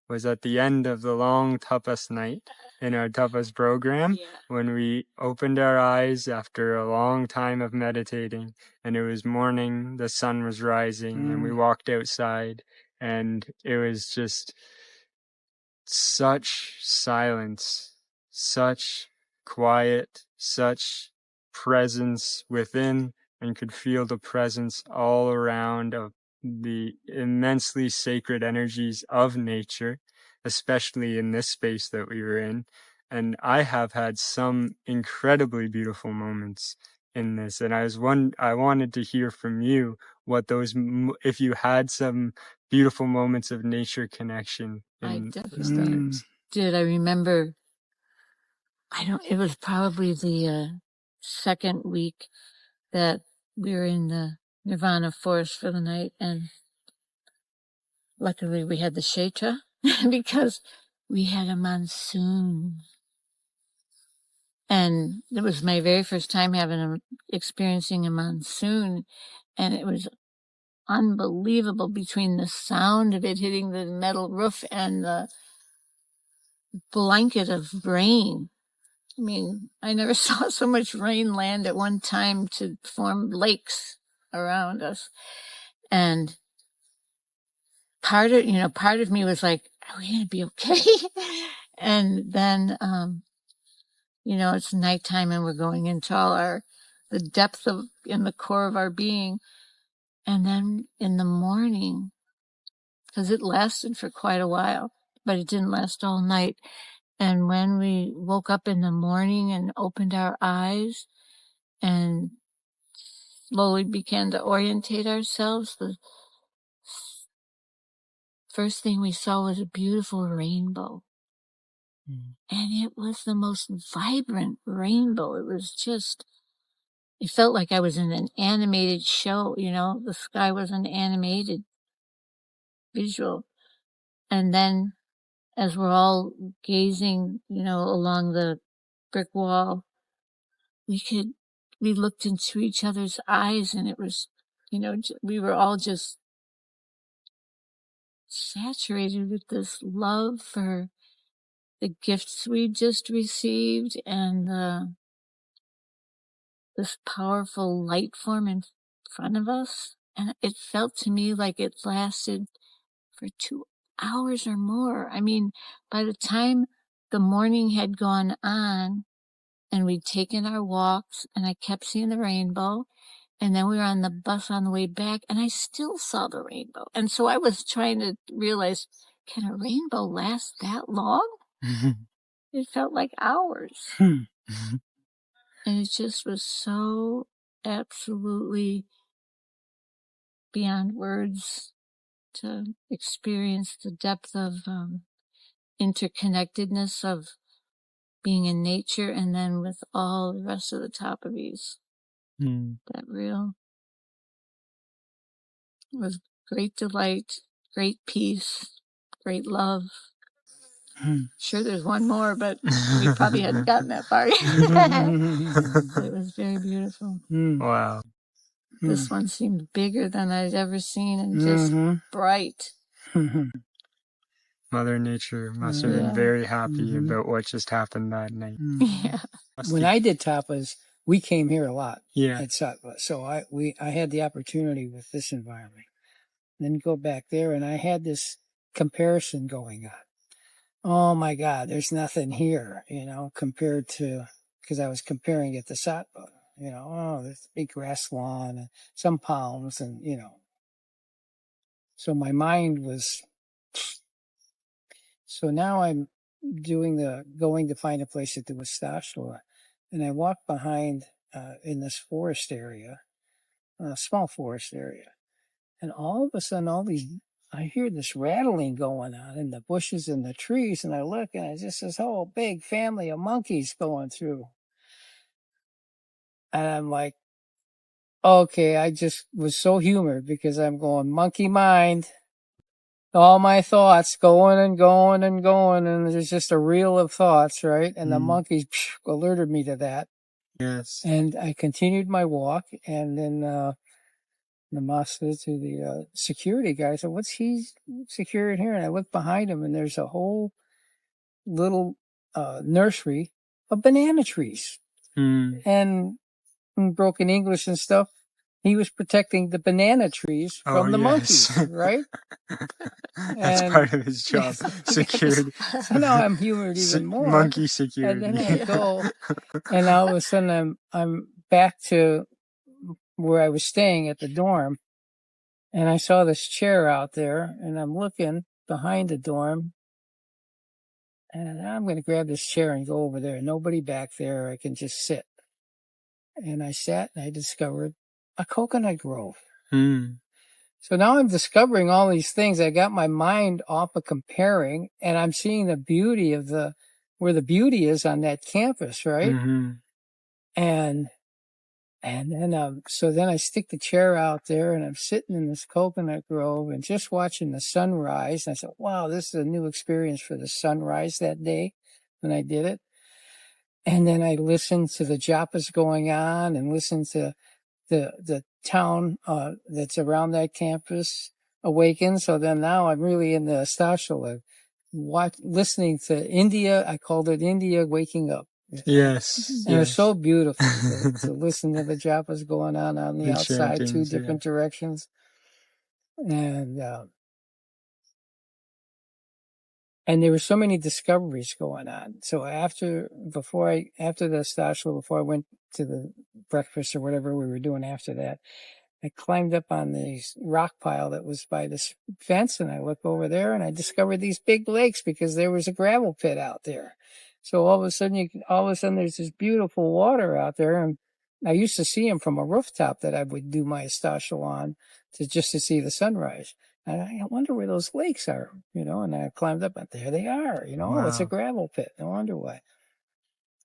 Speaker 1: was at the end of the long tapas night in our tapas program, when we opened our eyes after a long time of meditating, and it was morning, the sun was rising, and we walked outside, and it was just such silence, such quiet, such presence within, and could feel the presence all around of the immensely sacred energies of nature, especially in this space that we were in. And I have had some incredibly beautiful moments in this, and I wanted to hear from you what those, if you had some beautiful moments of nature connection in those times.
Speaker 3: Did I remember? It was probably the second week that we were in the Nirvana forest for the night, and luckily we had the Kshetra because we had a monsoon. And it was my very first time experiencing a monsoon, and it was unbelievable between the sound of it hitting the metal roof and the blanket of rain. I mean, I never saw so much rain land at one time to form lakes around us. And part of me was like, are we going to be okay? And then, it's nighttime and we're going into the depth in the core of our being. And then in the morning, because it lasted for quite a while, but it didn't last all night. And when we woke up in the morning and opened our eyes and slowly began to orientate ourselves, the first thing we saw was a beautiful rainbow. And it was the most vibrant rainbow. It felt like I was in an animated show, the sky was an animated visual. And then as we're all gazing, along the brick wall, we looked into each other's eyes, and it was, we were all just saturated with this love for the gifts we just received and this powerful light form in front of us. And it felt to me like it lasted for 2 hours or more. I mean, by the time the morning had gone on and we'd taken our walks and I kept seeing the rainbow, and then we were on the bus on the way back and I still saw the rainbow. And so I was trying to realize, can a rainbow last that long? It felt like hours. And it just was so absolutely beyond words to experience the depth of interconnectedness of being in nature and then with all the rest of the Topavis. That real was great delight, great peace, great love. Sure, there's one more, but we probably hadn't gotten that far yet. It was very beautiful.
Speaker 1: Wow.
Speaker 3: This one seemed bigger than I'd ever seen and just bright.
Speaker 1: Mother Nature must have been very happy about what just happened that night.
Speaker 3: Yeah.
Speaker 2: When I did tapas, we came here a lot.
Speaker 1: Yeah.
Speaker 2: At Sattva. So I had the opportunity with this environment. Then go back there, and I had this comparison going on. Oh my God, there's nothing here, compared to, because I was comparing it to Sattva. This big grass lawn and some palms, and So my mind was. So now I'm going to find a place to do a stashtva, and I walk behind in this forest area, a small forest area, and all of a sudden I hear this rattling going on in the bushes and the trees, and I look, and it's just this whole big family of monkeys going through. And I'm like, okay, I just was so humored because I'm going, monkey mind, all my thoughts going and going and going, and there's just a reel of thoughts, right? And the monkeys alerted me to that.
Speaker 1: Yes.
Speaker 2: And I continued my walk, and then the master to the security guy said, what's he securing here? And I look behind him, and there's a whole little nursery of banana trees. And in broken English and stuff, he was protecting the banana trees from the monkeys, right?
Speaker 1: That's part of his job. Security.
Speaker 2: So now I'm humored even more.
Speaker 1: Monkey security.
Speaker 2: And then I go, and all of a sudden I'm back to where I was staying at the dorm, and I saw this chair out there, and I'm looking behind the dorm, and I'm going to grab this chair and go over there. Nobody back there. I can just sit. And I sat, and I discovered a coconut grove. So now I'm discovering all these things. I got my mind off of comparing, and I'm seeing the beauty of where the beauty is on that campus, right? And then, so then I stick the chair out there, and I'm sitting in this coconut grove and just watching the sunrise. And I said, wow, this is a new experience for the sunrise that day when I did it. And then I listened to the japas going on and listened to the town that's around that campus awaken. So then now I'm really in the Stashola, listening to India. I called it India waking up.
Speaker 1: Yes.
Speaker 2: And it was so beautiful to listen to the japas going on the outside, two different directions. And there were so many discoveries going on. So after the Stashola, before I went to the breakfast or whatever we were doing after that, I climbed up on this rock pile that was by this fence, and I looked over there, and I discovered these big lakes because there was a gravel pit out there. So all of a sudden there's this beautiful water out there, and I used to see them from a rooftop that I would do my Stashola on just to see the sunrise. And I wonder where those lakes are, and I climbed up, and there they are,
Speaker 1: Wow.
Speaker 2: It's a gravel pit. No wonder why.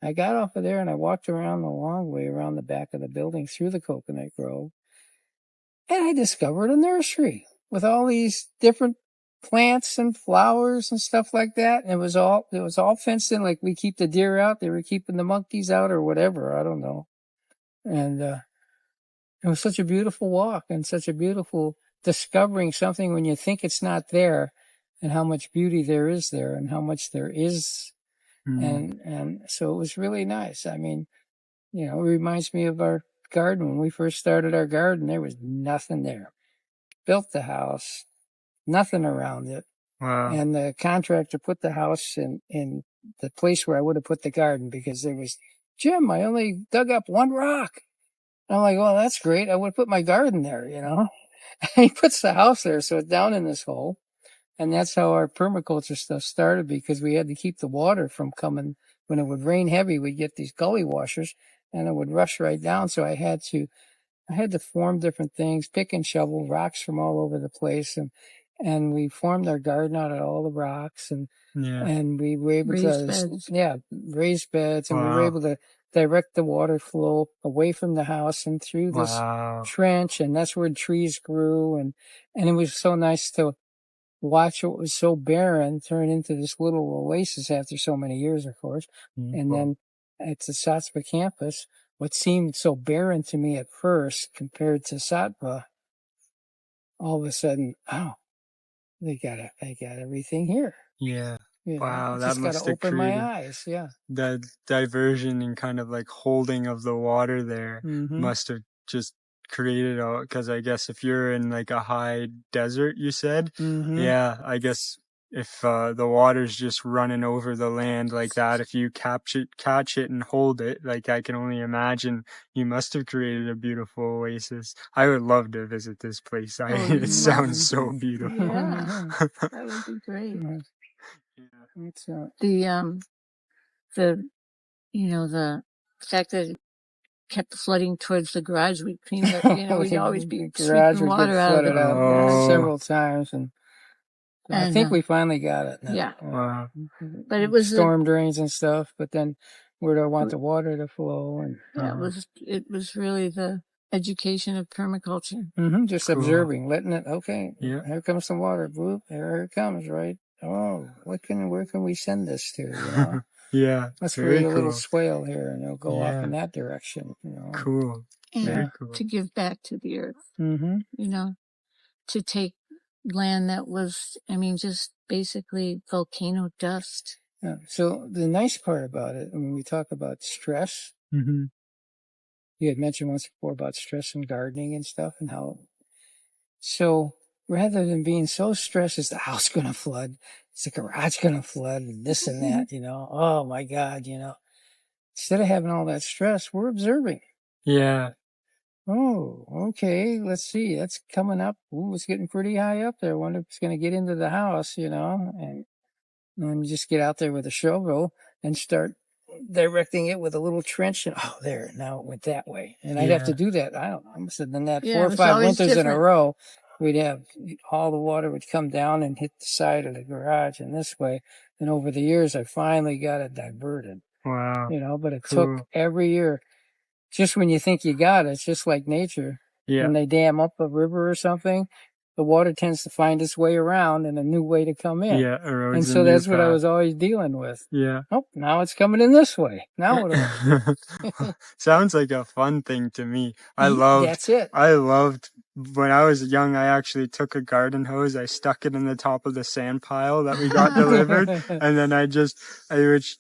Speaker 2: I got off of there, and I walked around the long way around the back of the building through the coconut grove. And I discovered a nursery with all these different plants and flowers and stuff like that. And it was all fenced in, like we keep the deer out. They were keeping the monkeys out or whatever. I don't know. And it was such a beautiful walk and such a beautiful discovering something when you think it's not there, and how much beauty there is there and how much there is. And so it was really nice. I mean, it reminds me of our garden. When we first started our garden, there was nothing there. Built the house, nothing around it.
Speaker 1: Wow.
Speaker 2: And the contractor put the house in the place where I would have put the garden, because there was, Jim, I only dug up one rock. I'm like, well, that's great. I would have put my garden there, And he puts the house there, so it's down in this hole. And that's how our permaculture stuff started, because we had to keep the water from coming. When it would rain heavy, we'd get these gully washers, and it would rush right down. So I had to form different things, pick and shovel rocks from all over the place. And we formed our garden out of all the rocks, and we were able raise beds, and we were able to direct the water flow away from the house and through this trench. And that's where trees grew. And it was so nice to watch what was so barren turn into this little oasis after so many years, of course. And then at the Sattva campus, what seemed so barren to me at first compared to Sattva, all of a sudden, they got everything here.
Speaker 1: Yeah. Wow, that
Speaker 2: just
Speaker 1: must
Speaker 2: gotta
Speaker 1: have
Speaker 2: open
Speaker 1: created
Speaker 2: my eyes. Yeah.
Speaker 1: the diversion and kind of like holding of the water there must have just created because I guess if you're in like a high desert, you said, I guess if the water's just running over the land like that, if you catch it and hold it, like I can only imagine you must have created a beautiful oasis. I would love to visit this place. It sounds so beautiful.
Speaker 3: Yeah, that would be great.
Speaker 2: It's,
Speaker 3: the fact that it kept flooding towards the garage, we cleaned up, we'd always be sweeping water out of it
Speaker 2: several times, and I think we finally got it now.
Speaker 3: Yeah.
Speaker 1: Wow.
Speaker 3: But it was
Speaker 2: storm drains and stuff, but then where do I want the water to flow? And
Speaker 3: it was really the education of permaculture.
Speaker 2: Just observing, letting it, here comes some water, boop, there it comes, right? Oh, where can we send this to? Let's create a little swale here, and it'll go off in that direction.
Speaker 1: Cool.
Speaker 3: And
Speaker 1: very cool.
Speaker 3: To give back to the earth. To take land that was, just basically volcano dust.
Speaker 2: Yeah. So the nice part about it, when we talk about stress, you had mentioned once before about stress and gardening and stuff and how, so rather than being so stressed, is the house going to flood? Is the garage going to flood? And this and that, oh my God, instead of having all that stress, we're observing.
Speaker 1: Yeah.
Speaker 2: Oh, okay. Let's see. That's coming up. Ooh, it's getting pretty high up there. I wonder if it's going to get into the house, and you just get out there with a shovel and start directing it with a little trench. And there, now it went that way. And I'd have to do that. I don't know. I must have done that 4 or 5 winters in a row. We'd have all the water would come down and hit the side of the garage in this way. And over the years, I finally got it diverted.
Speaker 1: Wow.
Speaker 2: But it took every year. Just when you think you got it, it's just like nature.
Speaker 1: Yeah.
Speaker 2: When they dam up a river or something, the water tends to find its way around and a new way to come in.
Speaker 1: Yeah,
Speaker 2: and so that's what I was always dealing with.
Speaker 1: Yeah.
Speaker 2: Oh, now it's coming in this way. Now what do I do?
Speaker 1: Sounds like a fun thing to me.
Speaker 2: That's it.
Speaker 1: I loved when I was young. I actually took a garden hose. I stuck it in the top of the sand pile that we got delivered, and then which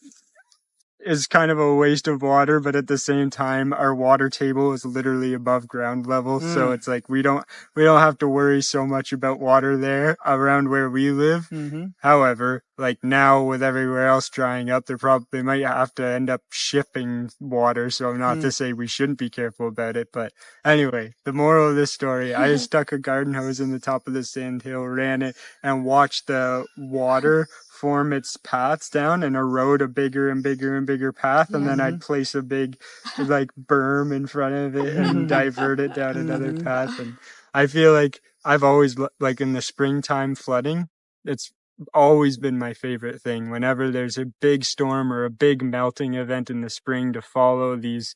Speaker 1: is kind of a waste of water, but at the same time, our water table is literally above ground level. So it's like we don't have to worry so much about water there around where we live.
Speaker 2: Mm-hmm.
Speaker 1: However, like now with everywhere else drying up, they might have to end up shipping water. So I'm not to say we shouldn't be careful about it. But anyway, the moral of this story, I just stuck a garden hose in the top of the sand hill, ran it, and watched the water form its paths down and erode a bigger and bigger and bigger path, and then I'd place a big like berm in front of it and divert it down another path. And I feel like I've always, like in the springtime flooding, it's always been my favorite thing whenever there's a big storm or a big melting event in the spring, to follow these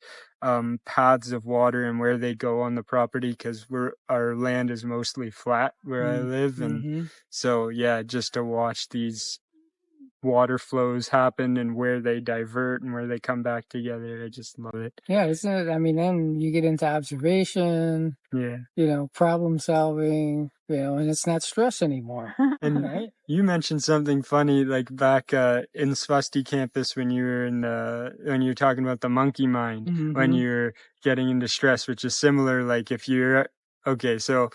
Speaker 1: paths of water and where they go on the property, because our land is mostly flat where I live. And so just to watch these water flows happen and where they divert and where they come back together, I just love it.
Speaker 2: Yeah, then you get into observation, problem solving, and it's not stress anymore.
Speaker 1: And
Speaker 2: right?
Speaker 1: You mentioned something funny, like back in Svasti campus when you were when you were talking about the monkey mind, when you're getting into stress, which is similar. Like if you're so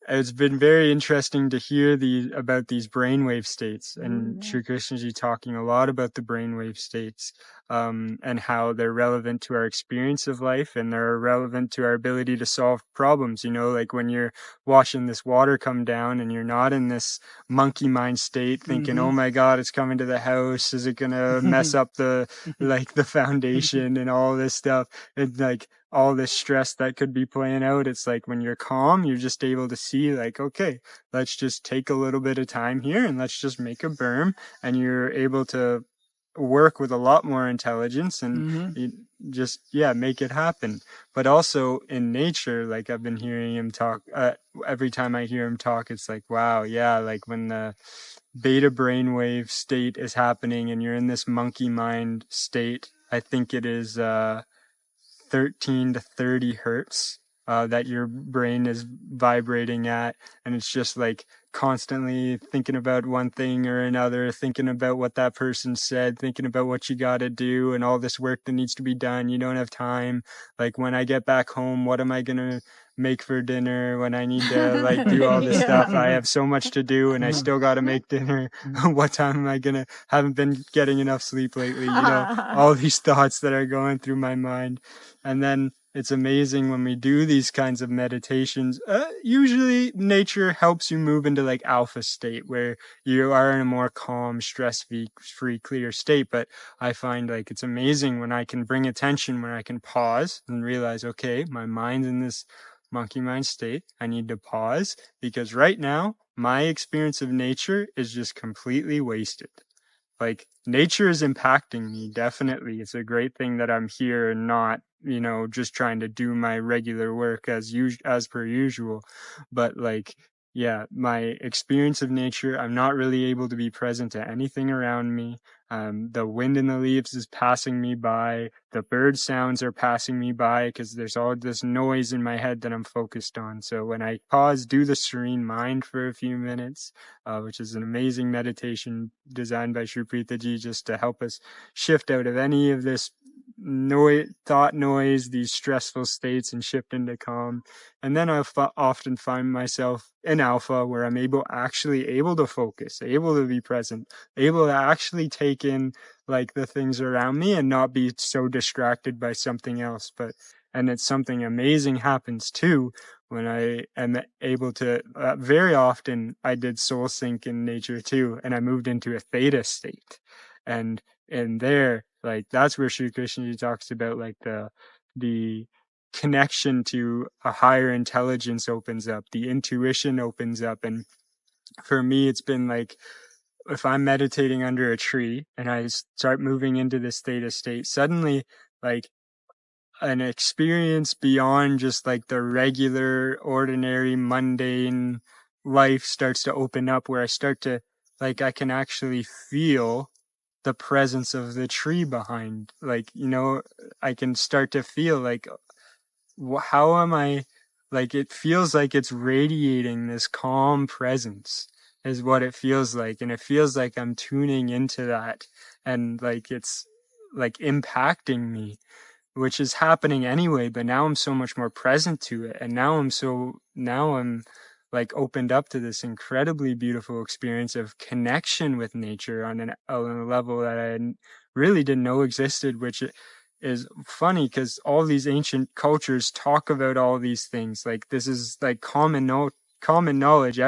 Speaker 1: it's been very interesting to hear about these brainwave states, and Sri Krishnaji talking a lot about the brainwave states, and how they're relevant to our experience of life, and they're relevant to our ability to solve problems. Like when you're watching this water come down and you're not in this monkey mind state thinking, oh my God, it's coming to the house. Is it going to mess up the foundation and all this stuff? And like all this stress that could be playing out. It's like when you're calm, you're just able to see like, okay, let's just take a little bit of time here and let's just make a berm. And you're able to work with a lot more intelligence and you just, make it happen. But also in nature, like I've been hearing him talk, every time I hear him talk, it's like, wow, like when the beta brainwave state is happening and you're in this monkey mind state, I think it is, 13 to 30 hertz that your brain is vibrating at, and it's just like constantly thinking about one thing or another, thinking about what that person said, thinking about what you got to do and all this work that needs to be done. You don't have time. Like when I get back home, what am I going to make for dinner when I need to do all this stuff? I have so much to do and I still got to make dinner. What time am I gonna, haven't been getting enough sleep lately, all these thoughts that are going through my mind. And then it's amazing when we do these kinds of meditations. Usually nature helps you move into like alpha state where you are in a more calm, stress-free, clear state. But I find like it's amazing when I can bring attention, when I can pause and realize, okay, my mind's in this monkey mind state. I need to pause because right now my experience of nature is just completely wasted. Like nature is impacting me. Definitely. It's a great thing that I'm here and not, just trying to do my regular work as per usual. But my experience of nature, I'm not really able to be present to anything around me. The wind in the leaves is passing me by. The bird sounds are passing me by because there's all this noise in my head that I'm focused on. So when I pause, do the serene mind for a few minutes, which is an amazing meditation designed by Shri Prita Ji just to help us shift out of any of this thought noise, these stressful states, and shift into calm. And then I often find myself in alpha, where I'm actually able to focus, able to be present, able to actually take in like the things around me and not be so distracted by something else. And it's something amazing happens too when I am able to, very often I did soul sync in nature too, and I moved into a theta state. And in there, like, that's where Sri Krishna talks about like the connection to a higher intelligence opens up, the intuition opens up. And for me, it's been like, if I'm meditating under a tree and I start moving into this theta state, suddenly like an experience beyond just like the regular, ordinary, mundane life starts to open up, where I start to, like, I can actually feel the presence of the tree behind. Like, I can start to feel like, how am I, like, it feels like it's radiating this calm presence is what it feels like. And it feels like I'm tuning into that, and like it's like impacting me, which is happening anyway, but now I'm so much more present to it. And now I'm like opened up to this incredibly beautiful experience of connection with nature on a level that I really didn't know existed, which is funny because all these ancient cultures talk about all these things. Like, this is like common knowledge.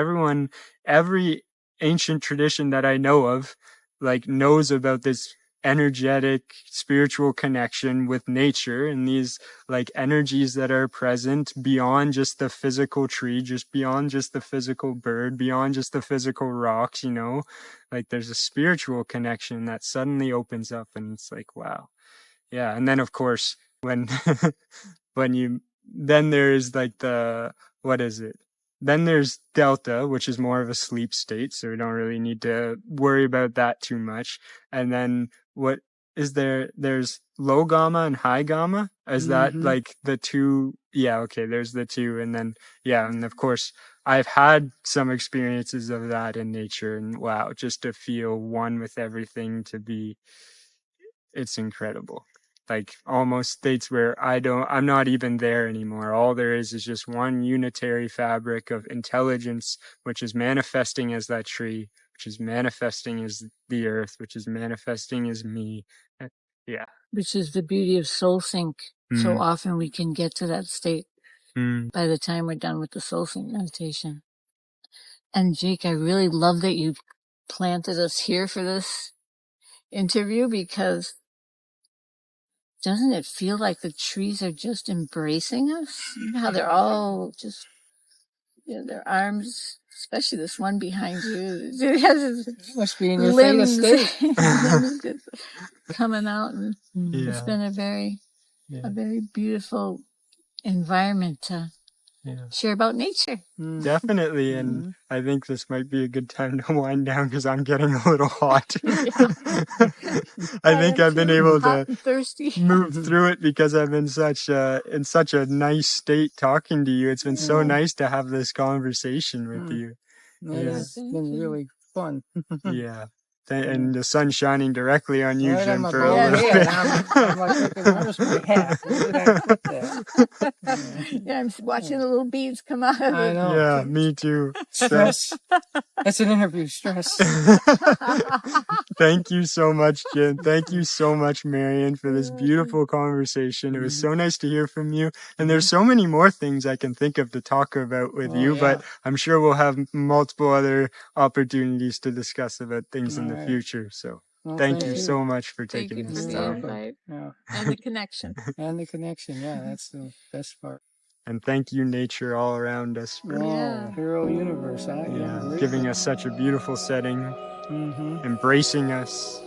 Speaker 1: Every ancient tradition that I know of, like, knows about this energetic spiritual connection with nature, and these like energies that are present beyond just the physical tree, just beyond just the physical bird, beyond just the physical rocks, like there's a spiritual connection that suddenly opens up, and it's like, wow. Yeah. And then of course when then there's like what is it? Then there's delta, which is more of a sleep state, so we don't really need to worry about that too much. And then what is there? There's low gamma and high gamma. Is that like the two? Yeah, okay, there's the two. And then, yeah, and of course, I've had some experiences of that in nature, and wow, just to feel one with everything, it's incredible. Like, almost states where I'm not even there anymore. All there is just one unitary fabric of intelligence, which is manifesting as that tree, which is manifesting as the earth, which is manifesting as me. Yeah.
Speaker 3: Which is the beauty of soul sync. So often we can get to that state by the time we're done with the soul sync meditation. And Jake, I really love that you planted us here for this interview, because doesn't it feel like the trees are just embracing us? You know how they're all just, their arms, especially this one behind you, it has its
Speaker 2: Must be in your
Speaker 3: limbs,
Speaker 2: theta state.
Speaker 3: limbs just coming out, and it's
Speaker 1: Yeah.
Speaker 3: been a very beautiful environment to share about nature.
Speaker 1: Definitely. And I think this might be a good time to wind down, because I'm getting a little hot. I think I've been able to move through it because I've been in such a nice state talking to you. It's been so nice to have this conversation with you.
Speaker 2: It's been really fun.
Speaker 1: Yeah. And the sun shining directly on you,
Speaker 2: Right
Speaker 1: Jim,
Speaker 2: on
Speaker 1: for
Speaker 2: my
Speaker 1: a
Speaker 2: bald
Speaker 1: little
Speaker 2: head.
Speaker 1: bit.
Speaker 2: I'm like, where's my hat? Where did I put that?
Speaker 3: Yeah, I'm watching the little beads come out of
Speaker 2: I
Speaker 3: it.
Speaker 2: know.
Speaker 1: Yeah, me too.
Speaker 2: Stress. That's an interview. Stress.
Speaker 1: Thank you so much, Jim. Thank you so much, Marian, for this beautiful conversation. It was so nice to hear from you. And there's so many more things I can think of to talk about with you, but I'm sure we'll have multiple other opportunities to discuss about things in the future. So thank you so much for taking this time.
Speaker 3: And the connection.
Speaker 2: And the connection. Yeah, that's the best part.
Speaker 1: And thank you, nature all around us, for
Speaker 2: Hero universe, huh?
Speaker 1: giving us such a beautiful setting, embracing us.